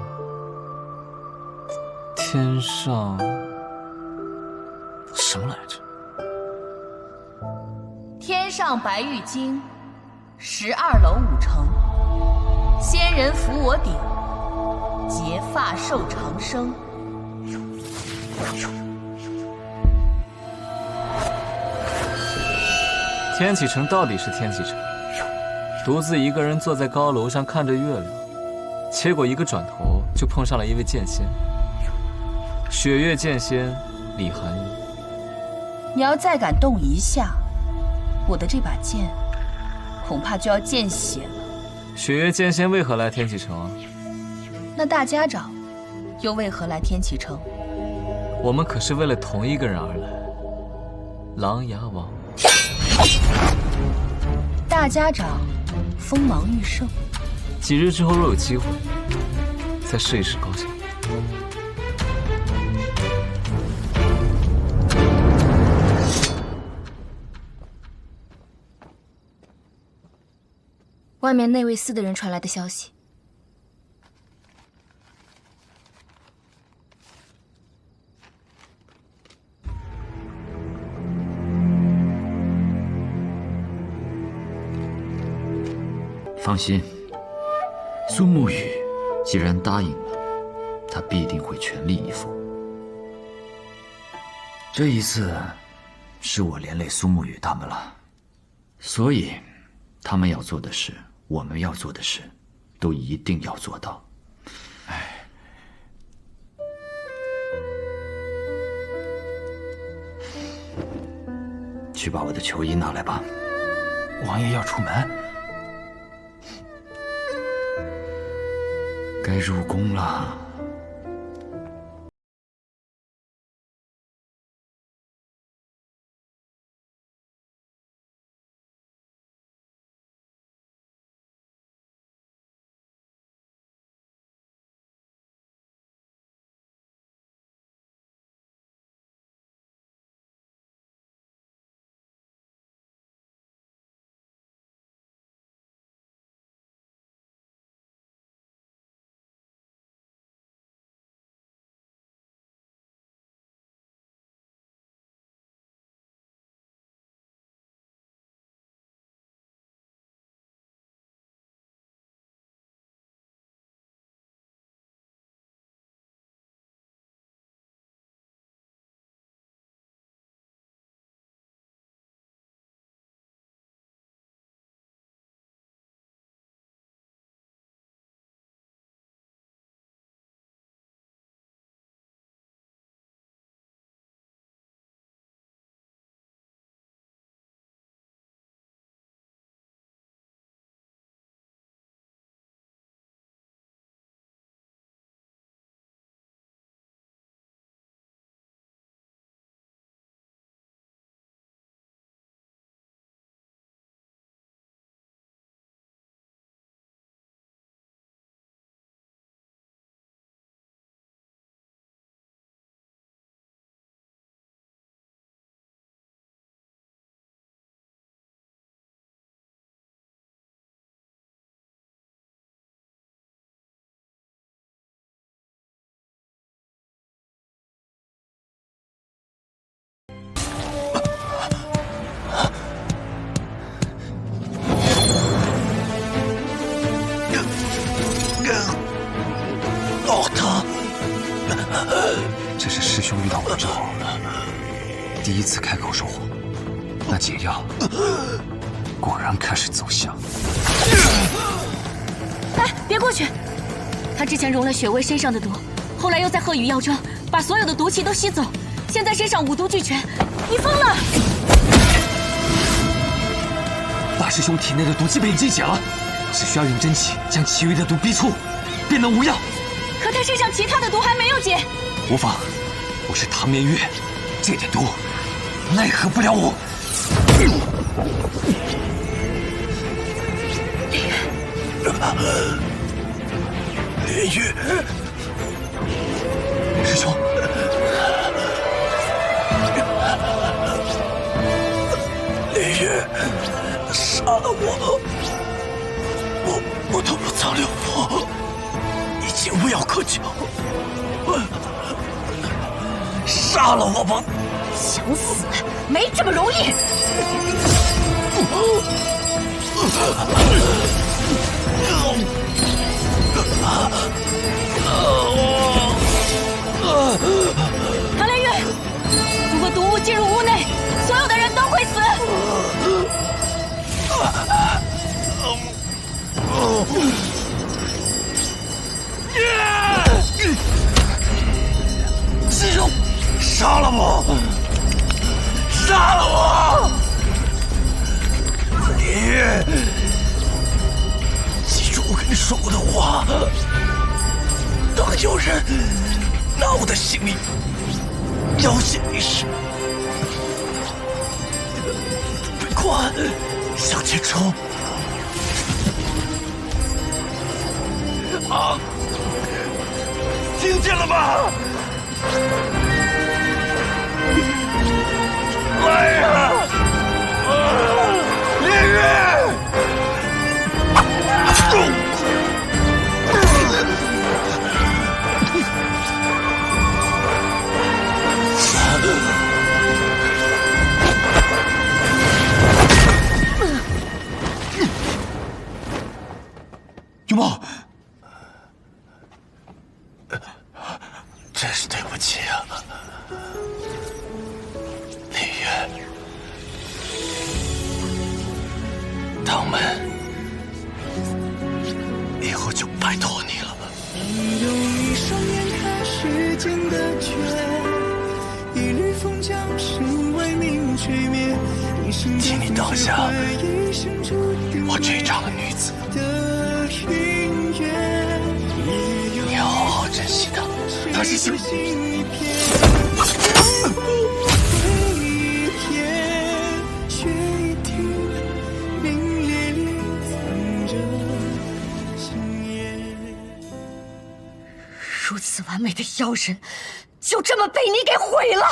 天上什么来着？天上白玉京，12楼5城，仙人扶我顶，结发寿长生。天启城到底是天启城，独自一个人坐在高楼上看着月亮，结果一个转头就碰上了一位剑仙，雪月剑仙李寒衣。你要再敢动一下，我的这把剑恐怕就要见血了。雪月剑仙为何来天启城啊？那大家长又为何来天启城？我们可是为了同一个人而来，琅琊王。大家长锋芒愈盛，几日之后若有机会，再试一试高下。外面内卫司的人传来的消息。放心，苏沐雨既然答应了，他必定会全力以赴。这一次，是我连累苏沐雨他们了，所以他们要做的事，我们要做的事，都一定要做到。去把我的球衣拿来吧。王爷要出门，该入宫了。次开口说谎，那解药果然开始奏效。哎，别过去！他之前融了雪薇身上的毒，后来又在鹤羽药庄把所有的毒气都吸走，现在身上五毒俱全。你疯了！大师兄体内的毒气被你击解了，只需要用真气将其余的毒逼出，便能无恙。可他身上其他的毒还没有解。无妨，我是唐年月，这点毒奈何不了我。连月，师兄，连月，杀了我！我投入苍流府，已经无药可救。杀了我吧！想死没这么容易。唐连月，如果毒物进入屋内，所有的人都会死。师兄，杀了我！杀了我！连月，记住我跟你说过的话，当有人拿我的性命要挟你时，不悲观，向前冲！啊！听见了吗？来呀！连月！永茂，真是对不起啊，连月。唐门，以后就拜托你了。用一双眼看世间的缺，一缕风将身为命吹灭。请你当下我这场的女子，你要好好珍惜她，她是幸运。如此完美的妖人，就这么被你给毁了！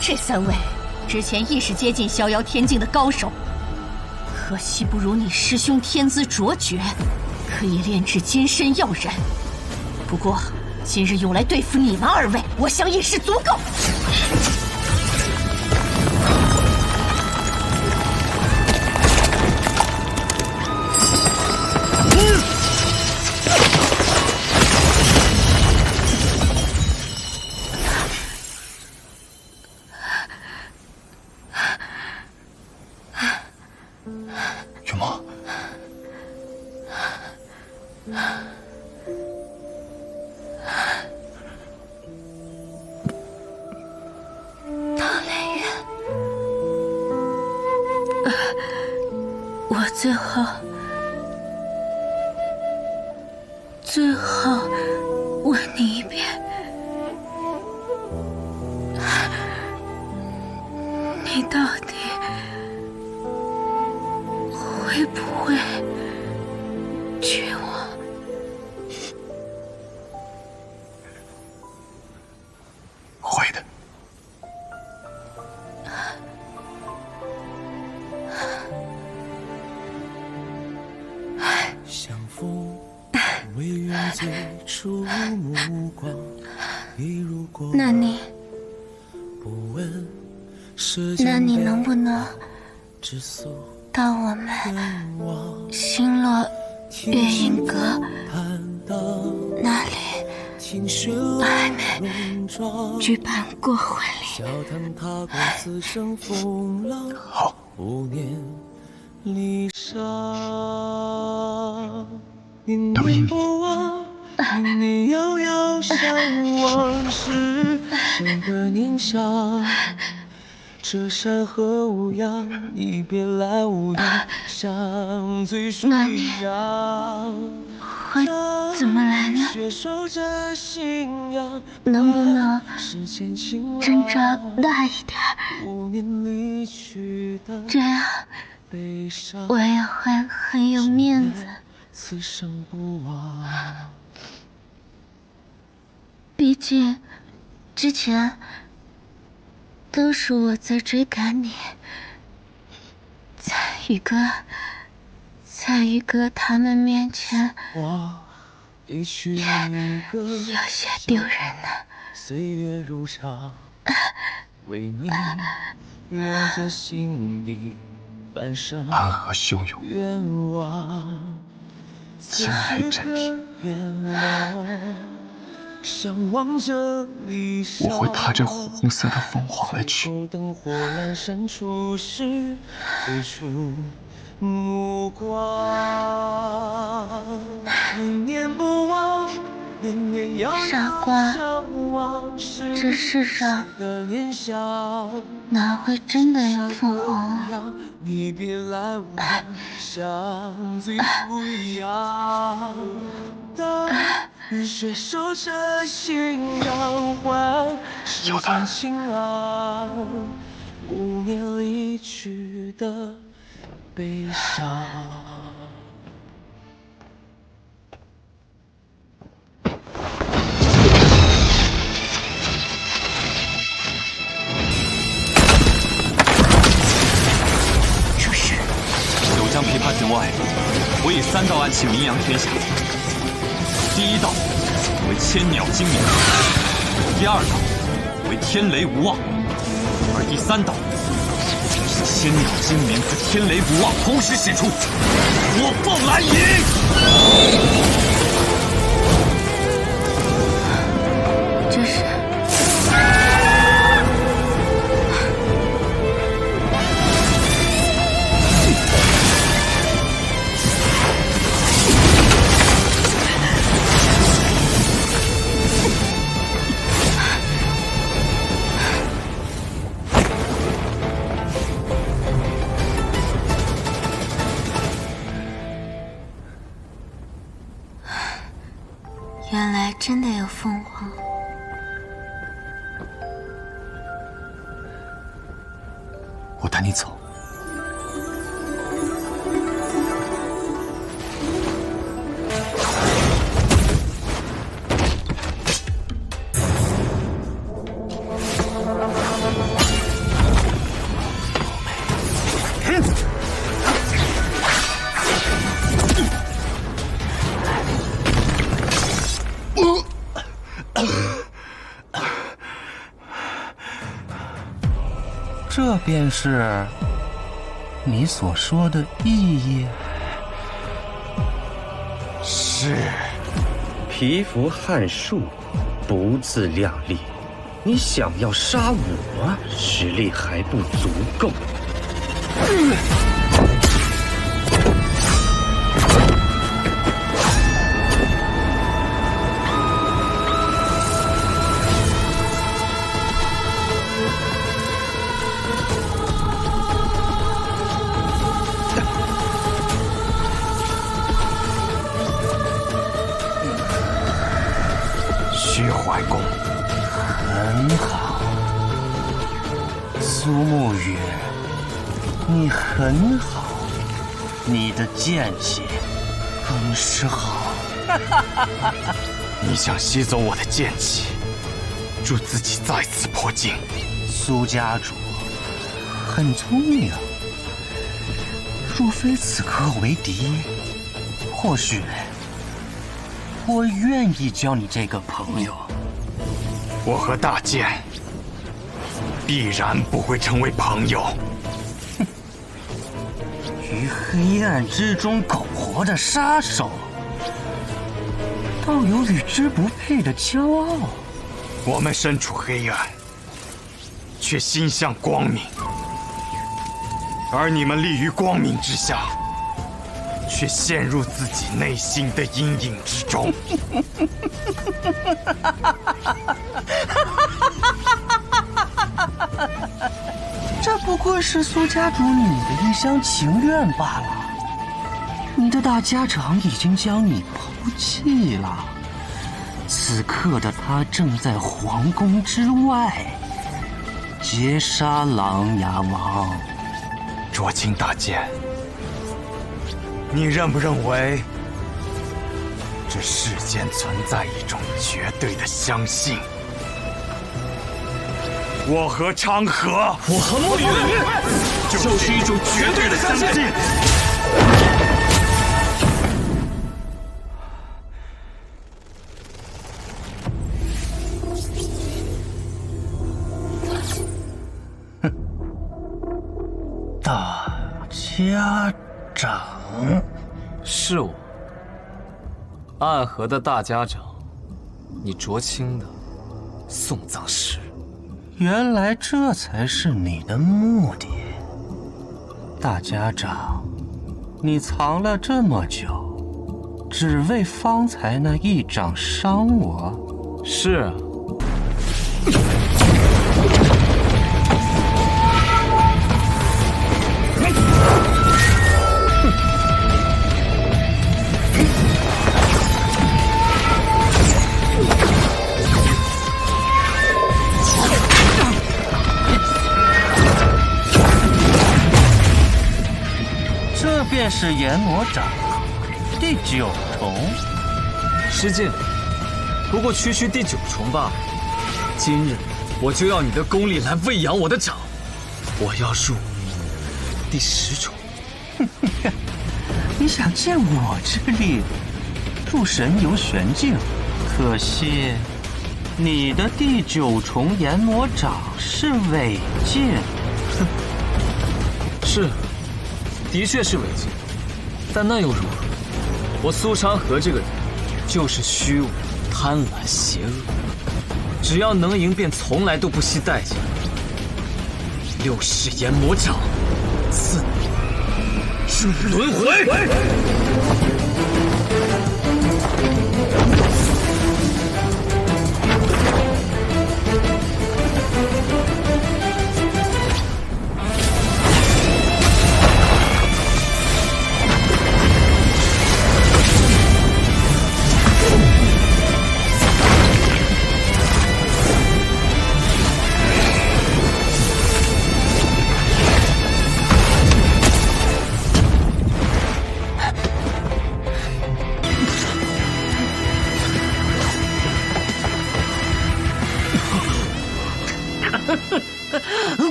这三位之前亦是接近逍遥天境的高手，可惜不如你师兄天资卓绝，可以炼制金身药人。不过今日用来对付你们二位，我想也是足够。永茂，唐连月，我最后问你一遍，你到底会不会绝望？会的。相逢唯愿最初目光，一如过往。那你能不能到我们星落月影阁那里还没举办过婚礼。好。抖音。你遥遥相望时，整个年少。这山河无恙，你别来无恙，像醉水一样。会怎么来呢？能不能针扎大一点？这样我也会很有面子。毕竟之前都是我在追赶你，在宇哥他们面前有些丢人呢。岁月如常，为你留着心里半生安和汹涌，愿望，亲爱真砒。向往着离殇，我会踏着红色的凤凰来去。灯火阑珊处时，最初目光，念不忘，年年遥遥傻瓜，这世上哪会真的有凤凰啊？你别来无恙，像醉酒一样。雨雪守着心阳换世间情郎，5年离去的悲伤。这是九江琵琶境外，我以3道暗器名扬天下。第1道为千鸟惊鸣，第2道为天雷无妄，而第3道是千鸟惊鸣和天雷无妄同时使出。我凤来迎！这是。原来真的有凤凰，我带你走。这便是你所说的意义？是，蚍蜉撼树，不自量力。你想要杀我，实力还不足够。虚怀公，很好，苏沐雨，你很好，你的剑气更是好。你想吸走我的剑气，助自己再次破境。苏家主很聪明，若非此刻为敌，或许我愿意交你这个朋友。我和大剑必然不会成为朋友。于黑暗之中苟活的杀手，倒有与之不配的骄傲。我们身处黑暗，却心向光明；而你们立于光明之下，却陷入自己内心的阴影之中。这不过是苏家主你的一厢情愿罢了。你的大家长已经将你抛弃了，此刻的他正在皇宫之外劫杀琅琊王。卓青大剑，你认不认为这世间存在一种绝对的相信？我和昌河，我和沐雨，就是一种绝对的相信。大家长，是我，暗河的大家长，你卓青的送葬师。原来这才是你的目的。大家长，你藏了这么久，只为方才那一掌伤我？是啊。这便是阎魔掌第9重。失敬，不过区区第9重罢了。今日我就要你的功力来喂养我的掌，我要入第10重。你想借我之力入神游玄境？可惜你的第9重阎魔掌是违禁。是，的确是违禁，但那又如何？我苏昌河这个人就是虚伪、贪婪、邪恶，只要能赢，便从来都不惜代价。6式阎魔掌，赐你入轮回。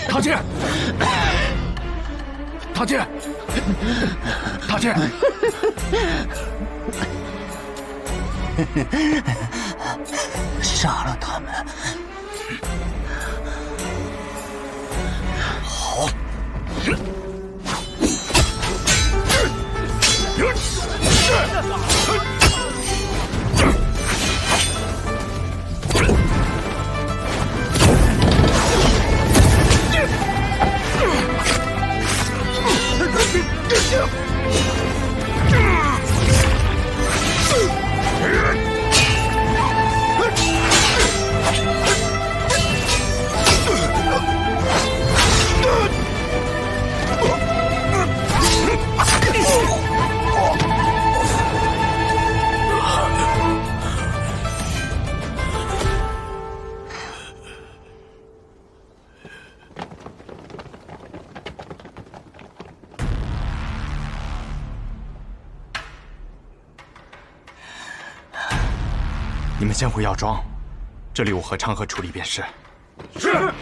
唐姐，唐姐，唐姐，杀了他们。好。你们先回药庄，这里我和昌河处理便是。是。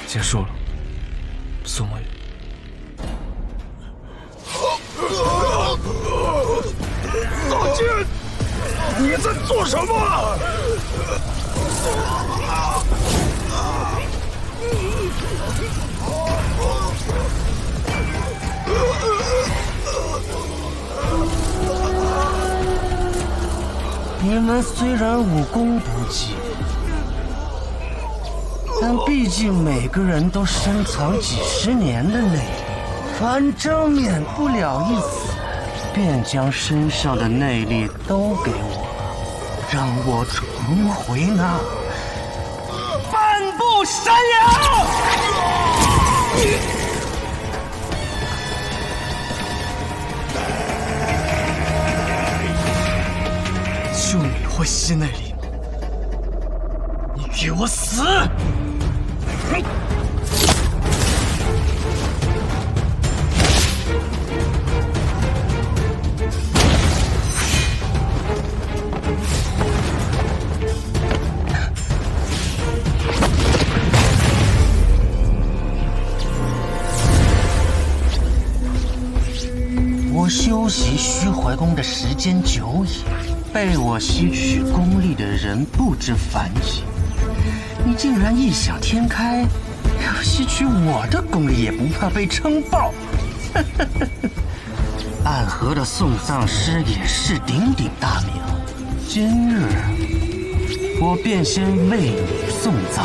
结束了，宋沐雨。大剑！你在做什么？你们虽然武功不济，但毕竟每个人都深藏几十年的内力，反正免不了一死，便将身上的内力都给我，让我重回那半步山崖。就你会吸内力，你给我死！我修习虚怀功的时间久矣，被我吸取功力的人不知凡几。你竟然异想天开，要吸取我的功力也不怕被撑爆？暗河的送葬师也是鼎鼎大名，今日我便先为你送葬，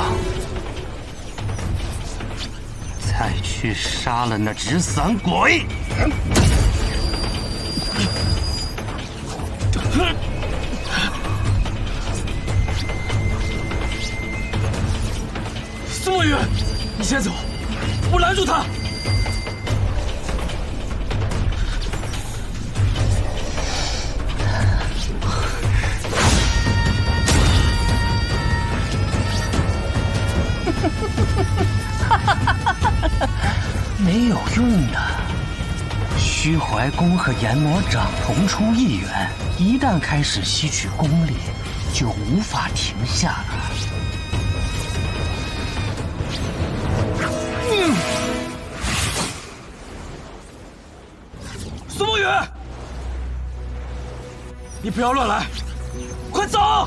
再去杀了那纸伞鬼。苏墨雨，你先走，我拦住他。没有用的。虚怀功和炎魔掌同出一源，一旦开始吸取功力，就无法停下了。苏墨雨，你不要乱来，快走！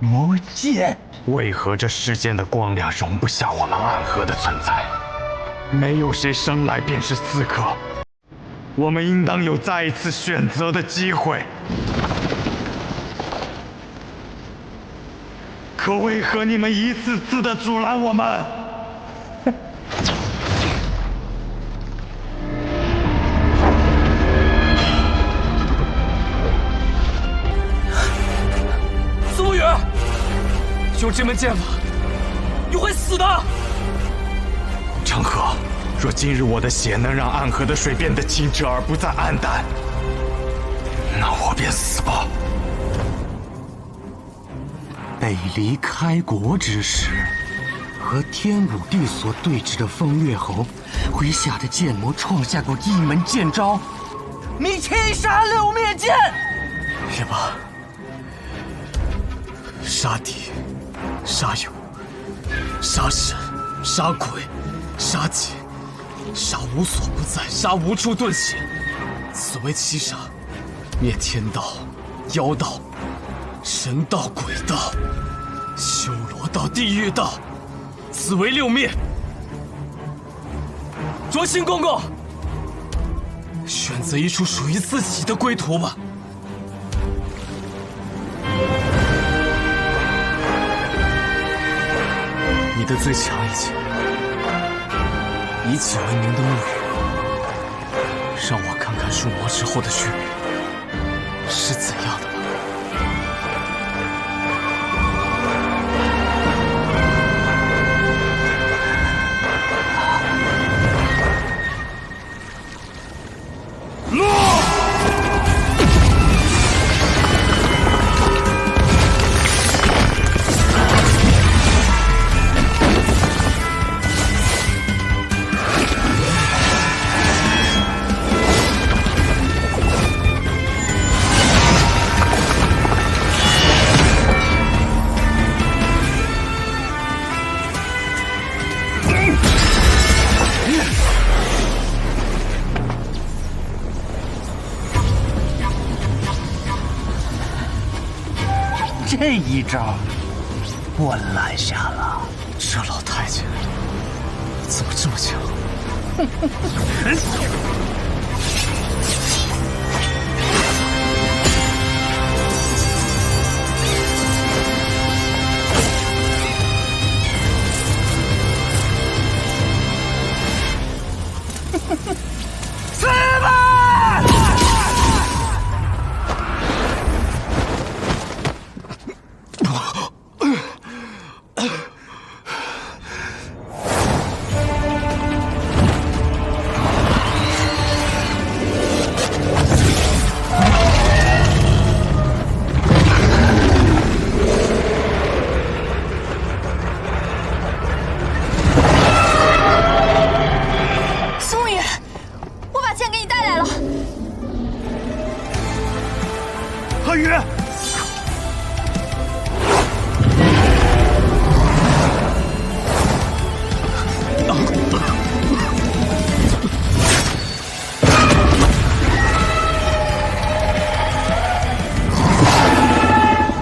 魔剑，为何这世间的光亮容不下我们暗河的存在？没有谁生来便是刺客，我们应当有再一次选择的机会。可为何你们一次次的阻拦我们？苏沐雨，用这门剑法，你会死的。成河，若今日我的血能让暗河的水变得清澈而不再暗淡，那我便死吧。北离开国之时，和天武帝所对峙的风月侯麾下的剑魔创下过一门剑招——迷天杀六灭剑。是吧？杀敌，杀友，杀神，杀鬼，杀劫，杀无所不在，杀无处遁形。此为七杀，灭天道、妖道、神道、鬼道、修罗道、地狱道，此为六灭。卓心公公，选择一处属于自己的归途吧。你的最强一剑，以己为名的木语，让我看看入魔之后的血是怎样的吧。这一招我拦下了。这老太监怎么这么强？刺吧！苏雨，我把剑给你带来了。何宇，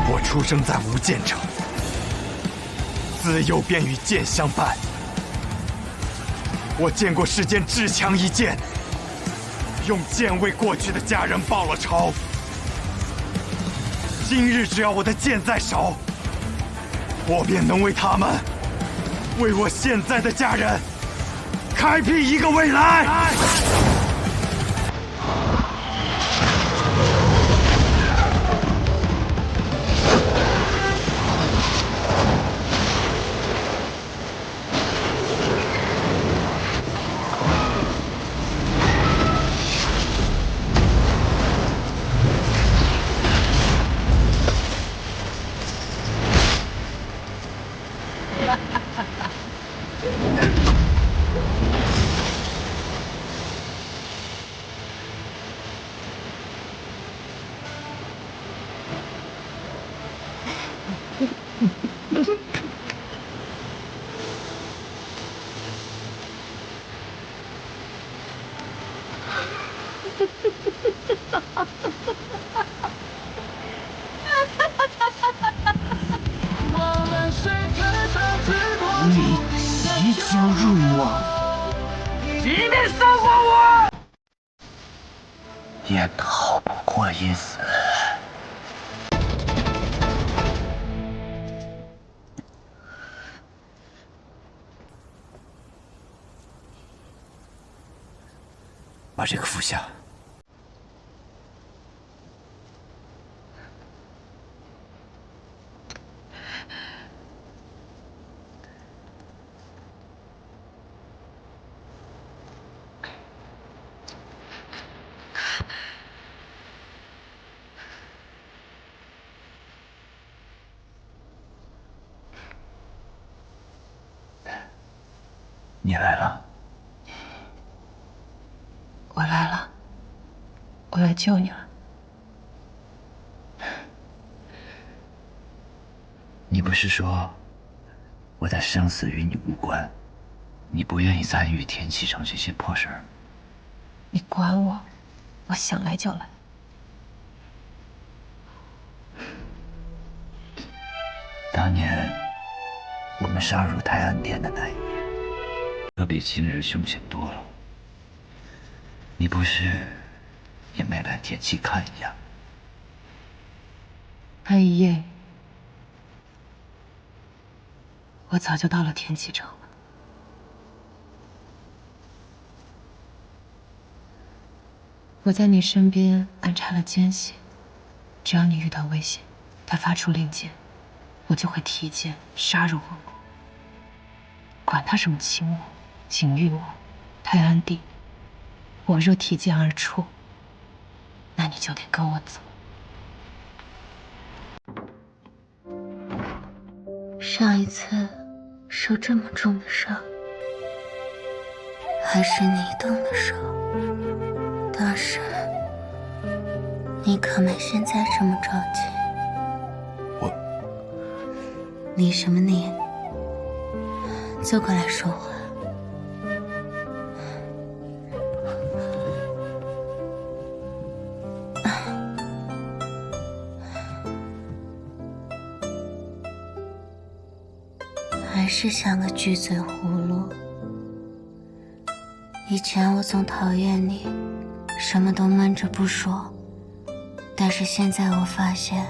我出生在无剑城，自幼便与剑相伴。我见过世间至强一剑，用剑为过去的家人报了仇。今日只要我的剑在手，我便能为他们，为我现在的家人，开辟一个未来。你即将入魔，即便杀过我，也逃不过一死。把这个服下。你来了。我来了，我来救你了。你不是说我的生死与你无关，你不愿意参与天启城这些破事儿？你管我，我想来就来。当年我们杀入泰安殿的那一年，可比今日凶险多了。你不是也没来天启看一眼？那一夜，我早就到了天启城了。我在你身边安插了奸细，只要你遇到危险，他发出令箭，我就会提剑杀入兀国。管他什么秦王、景玉王、泰安帝，我若提剑而出，那你就得跟我走。上一次受这么重的伤，还是你动的手。当时你可没现在这么着急。理什么理？坐过来说话。还是像个巨嘴葫芦。以前我总讨厌你，什么都闷着不说，但是现在我发现，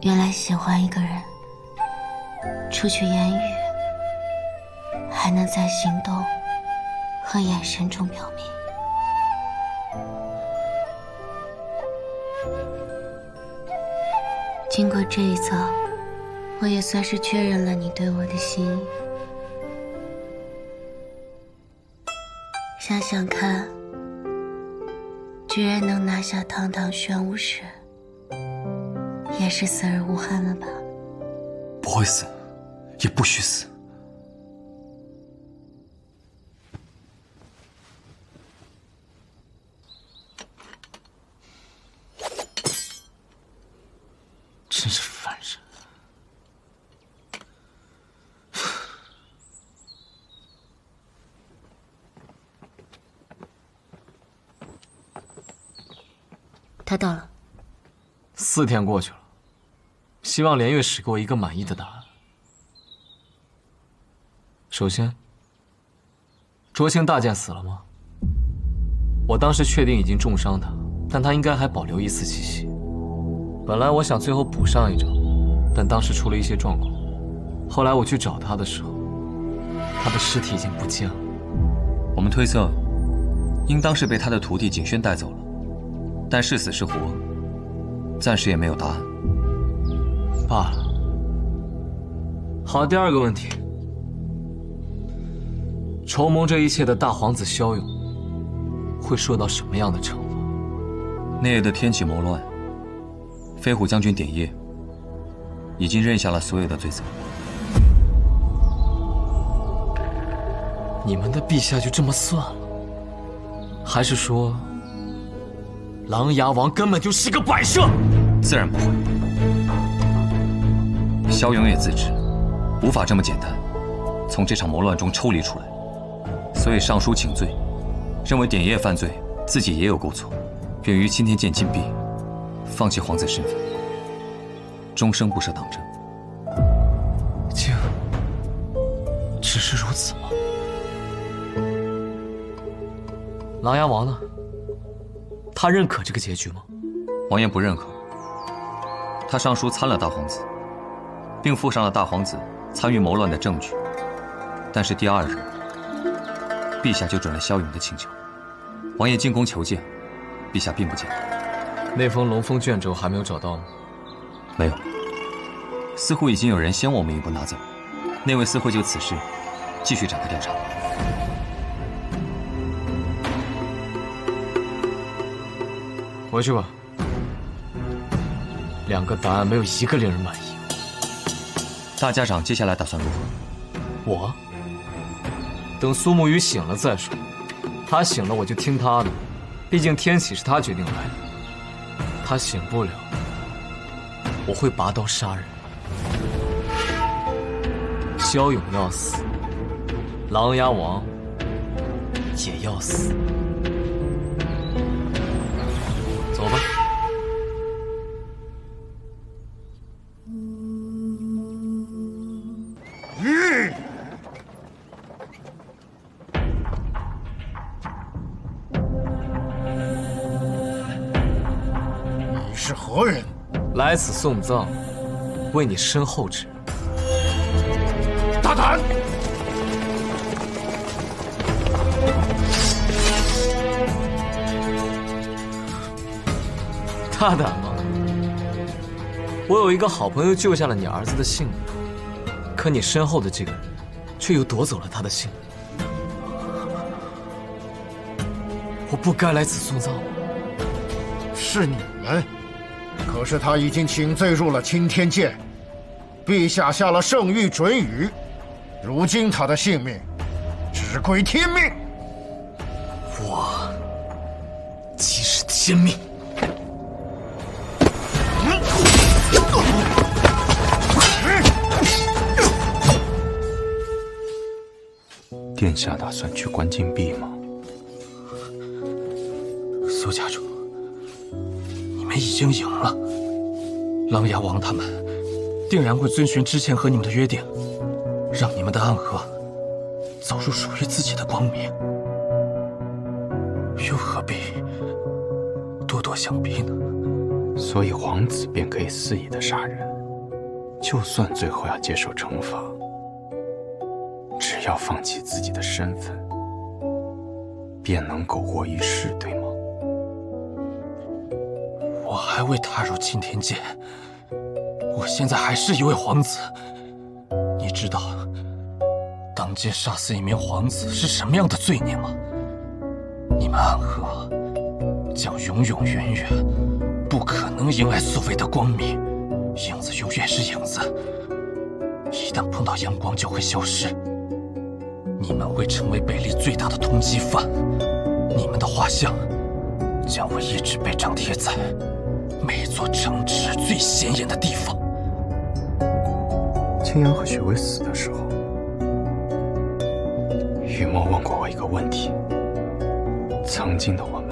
原来喜欢一个人，除去言语，还能在行动和眼神中表明。经过这一遭，我也算是确认了你对我的心意。想想看，居然能拿下堂堂玄武使，也是死而无憾了吧？不会死，也不许死。真是烦人。他到了。4天过去了，希望连月使给我一个满意的答案。首先，卓清大剑死了吗？我当时确定已经重伤他，但他应该还保留一丝气息。本来我想最后补上一招，但当时出了一些状况。后来我去找他的时候，他的尸体已经不见了。我们推测，应当是被他的徒弟景轩带走了，但是死是活，暂时也没有答案。罢了。好，第2个问题，筹谋这一切的大皇子萧勇会受到什么样的惩罚？那夜的天启谋乱，飞虎将军典业已经认下了所有的罪责。你们的陛下就这么算了？还是说，琅琊王根本就是个摆设？自然不会。萧勇也自知，无法这么简单从这场谋乱中抽离出来，所以上书请罪，认为典业犯罪，自己也有过错，便于青天剑禁闭，放弃皇子身份，终生不涉党争。只是如此吗？琅琊王呢？他认可这个结局吗？王爷不认可。他上书参了大皇子，并附上了大皇子参与谋乱的证据。但是第2日，陛下就准了萧勇的请求。王爷进宫求见，陛下并不见。那封龙凤卷轴还没有找到吗？没有，似乎已经有人先我们一步拿走。那位似乎就此事继续展开调查。回去吧。2个答案没有一个令人满意。大家长接下来打算如何？我等苏沐雨醒了再说。他醒了我就听他的，毕竟天启是他决定来的。他醒不了，我会拔刀杀人。萧勇要死，琅琊王也要死。走吧。何人？来此送葬，为你身后之。大胆！大胆吗？我有一个好朋友救下了你儿子的性命，可你身后的这个人，却又夺走了他的性命。我不该来此送葬吗？是你们，可是他已经请罪入了青天剑，陛下下了圣谕准予，如今他的性命只归天命。我即是天命。殿下打算去关禁闭吗？苏家主，你们已经赢了。琅琊王他们定然会遵循之前和你们的约定，让你们的暗河走入属于自己的光明，又何必咄咄相逼呢？所以皇子便可以肆意的杀人，就算最后要接受惩罚，只要放弃自己的身份，便能苟活于世，对吗？我还未踏入青天剑，我现在还是一位皇子。你知道当街杀死一名皇子是什么样的罪孽吗？你们暗河将永永远远不可能迎来所谓的光明，影子永远是影子，一旦碰到阳光就会消失。你们会成为北利最大的通缉犯，你们的画像将会一直被张贴在每座城池最显眼的地方。青阳和雪薇死的时候，雨墨问过我一个问题：曾经的我们，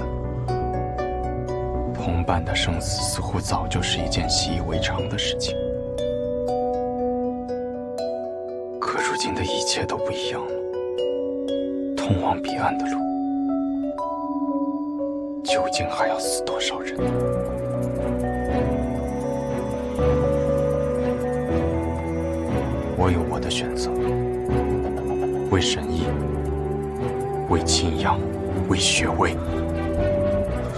同伴的生死似乎早就是一件习以为常的事情，可如今的一切都不一样了。通往彼岸的路，究竟还要死多少人？我有我的选择，为神医，为青阳，为雪薇，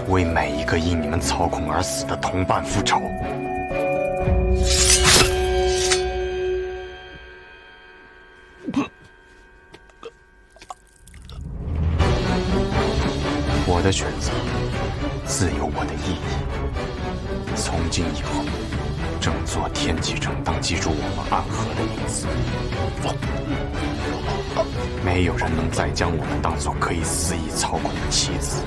为每一个因你们操控而死的同伴复仇。我的选择自有我的意义。从今以后，整座天启城当记住我们暗河的名字。没有人能再将我们当作可以肆意操控的棋子，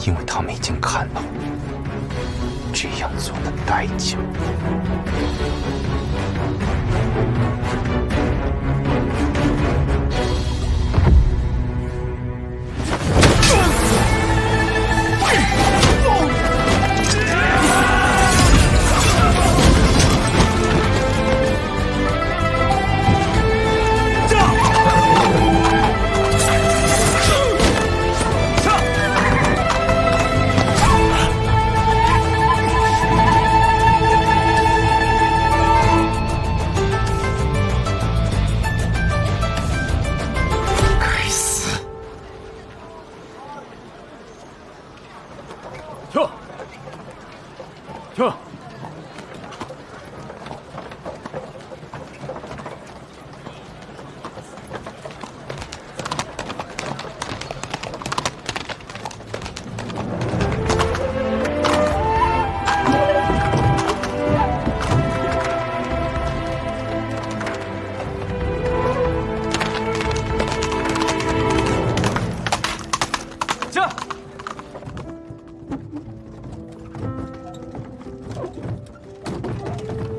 因为他们已经看到这样做的代价。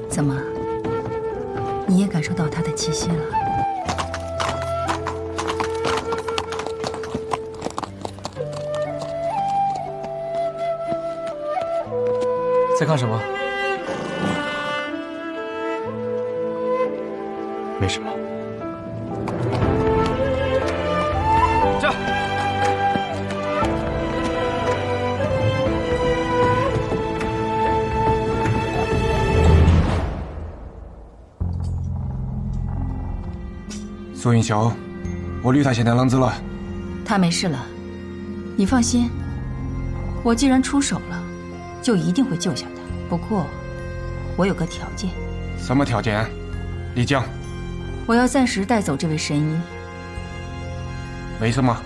怎么，你也感受到它的气息了？在干什么？没什么。这。苏云霄，我绿他现在啷子了？他没事了，你放心。我既然出手了，就一定会救下他。不过，我有个条件。什么条件？你讲。我要暂时带走这位神医。为什么？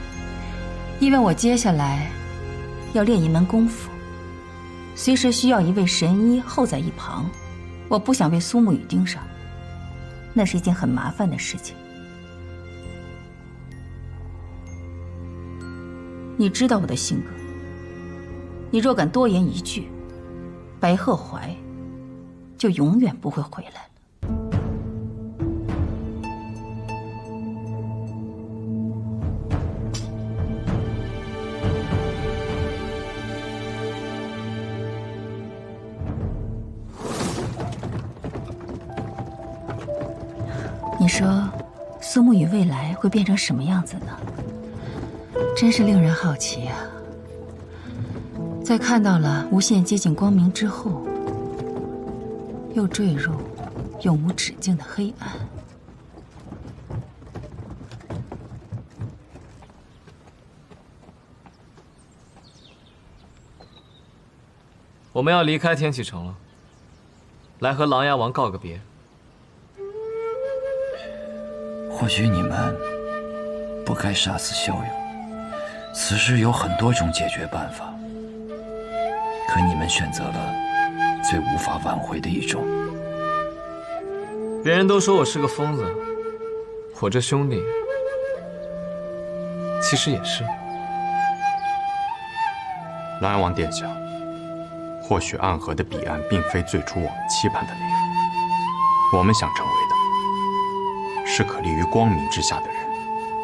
因为我接下来要练一门功夫，随时需要一位神医候在一旁。我不想被苏沐雨盯上，那是一件很麻烦的事情。你知道我的性格，你若敢多言一句，白鹤怀就永远不会回来了。你说，苏沐雨未来会变成什么样子呢？真是令人好奇呀！在看到了无限接近光明之后，又坠入永无止境的黑暗。我们要离开天启城了，来和琅琊王告个别。或许你们不该杀死萧勇，此事有很多种解决办法，可你们选择了最无法挽回的一种。别人都说我是个疯子，我这兄弟其实也是。琅琊王殿下，或许暗河的彼岸并非最初我们期盼的那样，我们想成为的是可立于光明之下的人，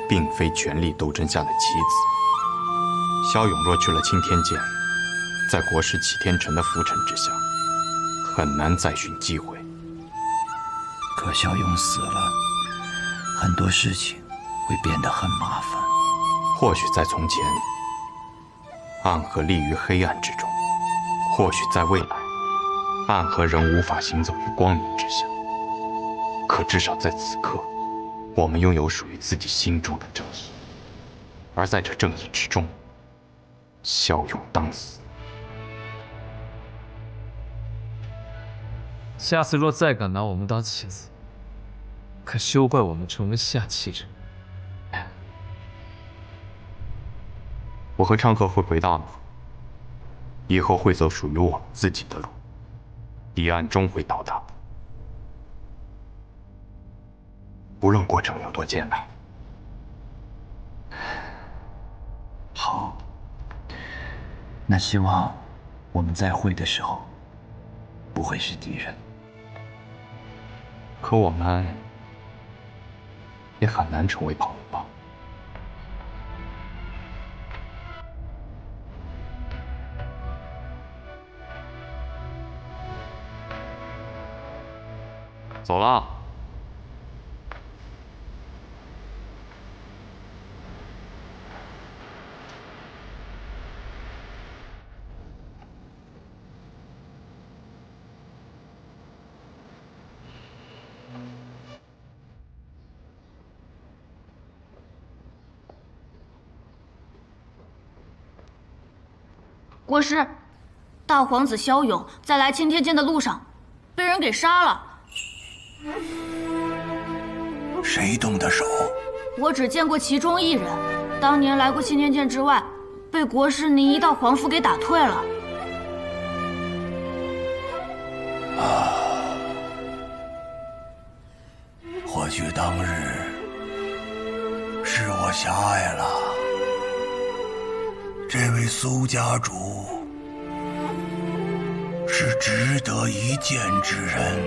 并非权力斗争下的棋子。萧勇若去了青天剑，在国师启天辰的浮沉之下，很难再寻机会。可萧勇死了，很多事情会变得很麻烦。或许在从前，暗河立于黑暗之中；或许在未来，暗河仍无法行走于光明之下。可至少在此刻，我们拥有属于自己心中的正义，而在这正义之中，骁勇当死。下次若再敢拿我们当棋子，可休怪我们成为下棋者。我和昌河会回到暗河，以后会走属于我们自己的路，彼岸终会到达。无论过程有多艰难。好，那希望我们再会的时候，不会是敌人。可我们也很难成为朋友吧？走了。国师，大皇子萧勇在来青天剑的路上被人给杀了。谁动的手？我只见过其中一人，当年来过青天剑之外，被国师您一道皇符给打退了。或许当日是我狭隘了。这位苏家主是值得一见之人。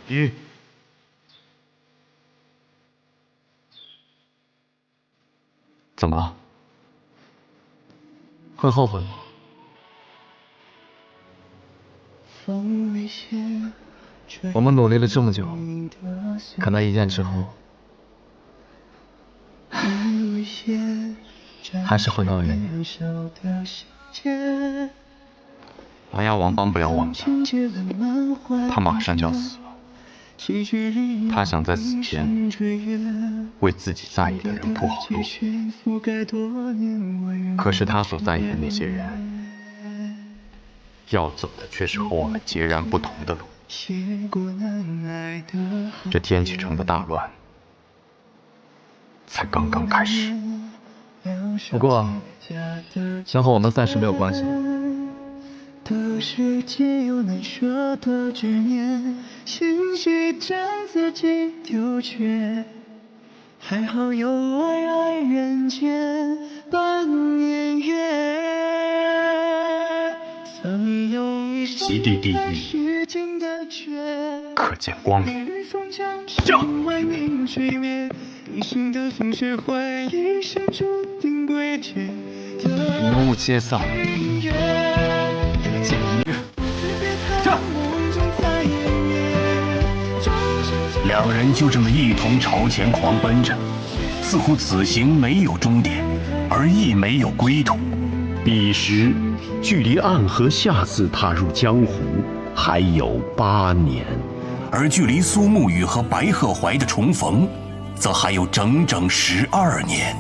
鱼，怎么了？啊？会后悔吗？我们努力了这么久，可那一剑之后，还是回到了原点。琅琊王帮不了我们的，他马上就要死了。他想在死前为自己在意的人铺好路，可是他所在意的那些人，要走的却是和我们截然不同的路。这天启城的大乱才刚刚开始。不过，想和我们暂时没有关系。的世界有难舍的执念，兴许将自己丢却。还好有爱爱人间半年月，曾有一极地地狱，可见光明。云雾皆散，剑一两人就这么一同朝前狂奔着，似乎此行没有终点，而亦没有归途。彼时，距离暗河下次踏入江湖还有8年，而距离苏沐雨和白鹤怀的重逢，则还有整整12年。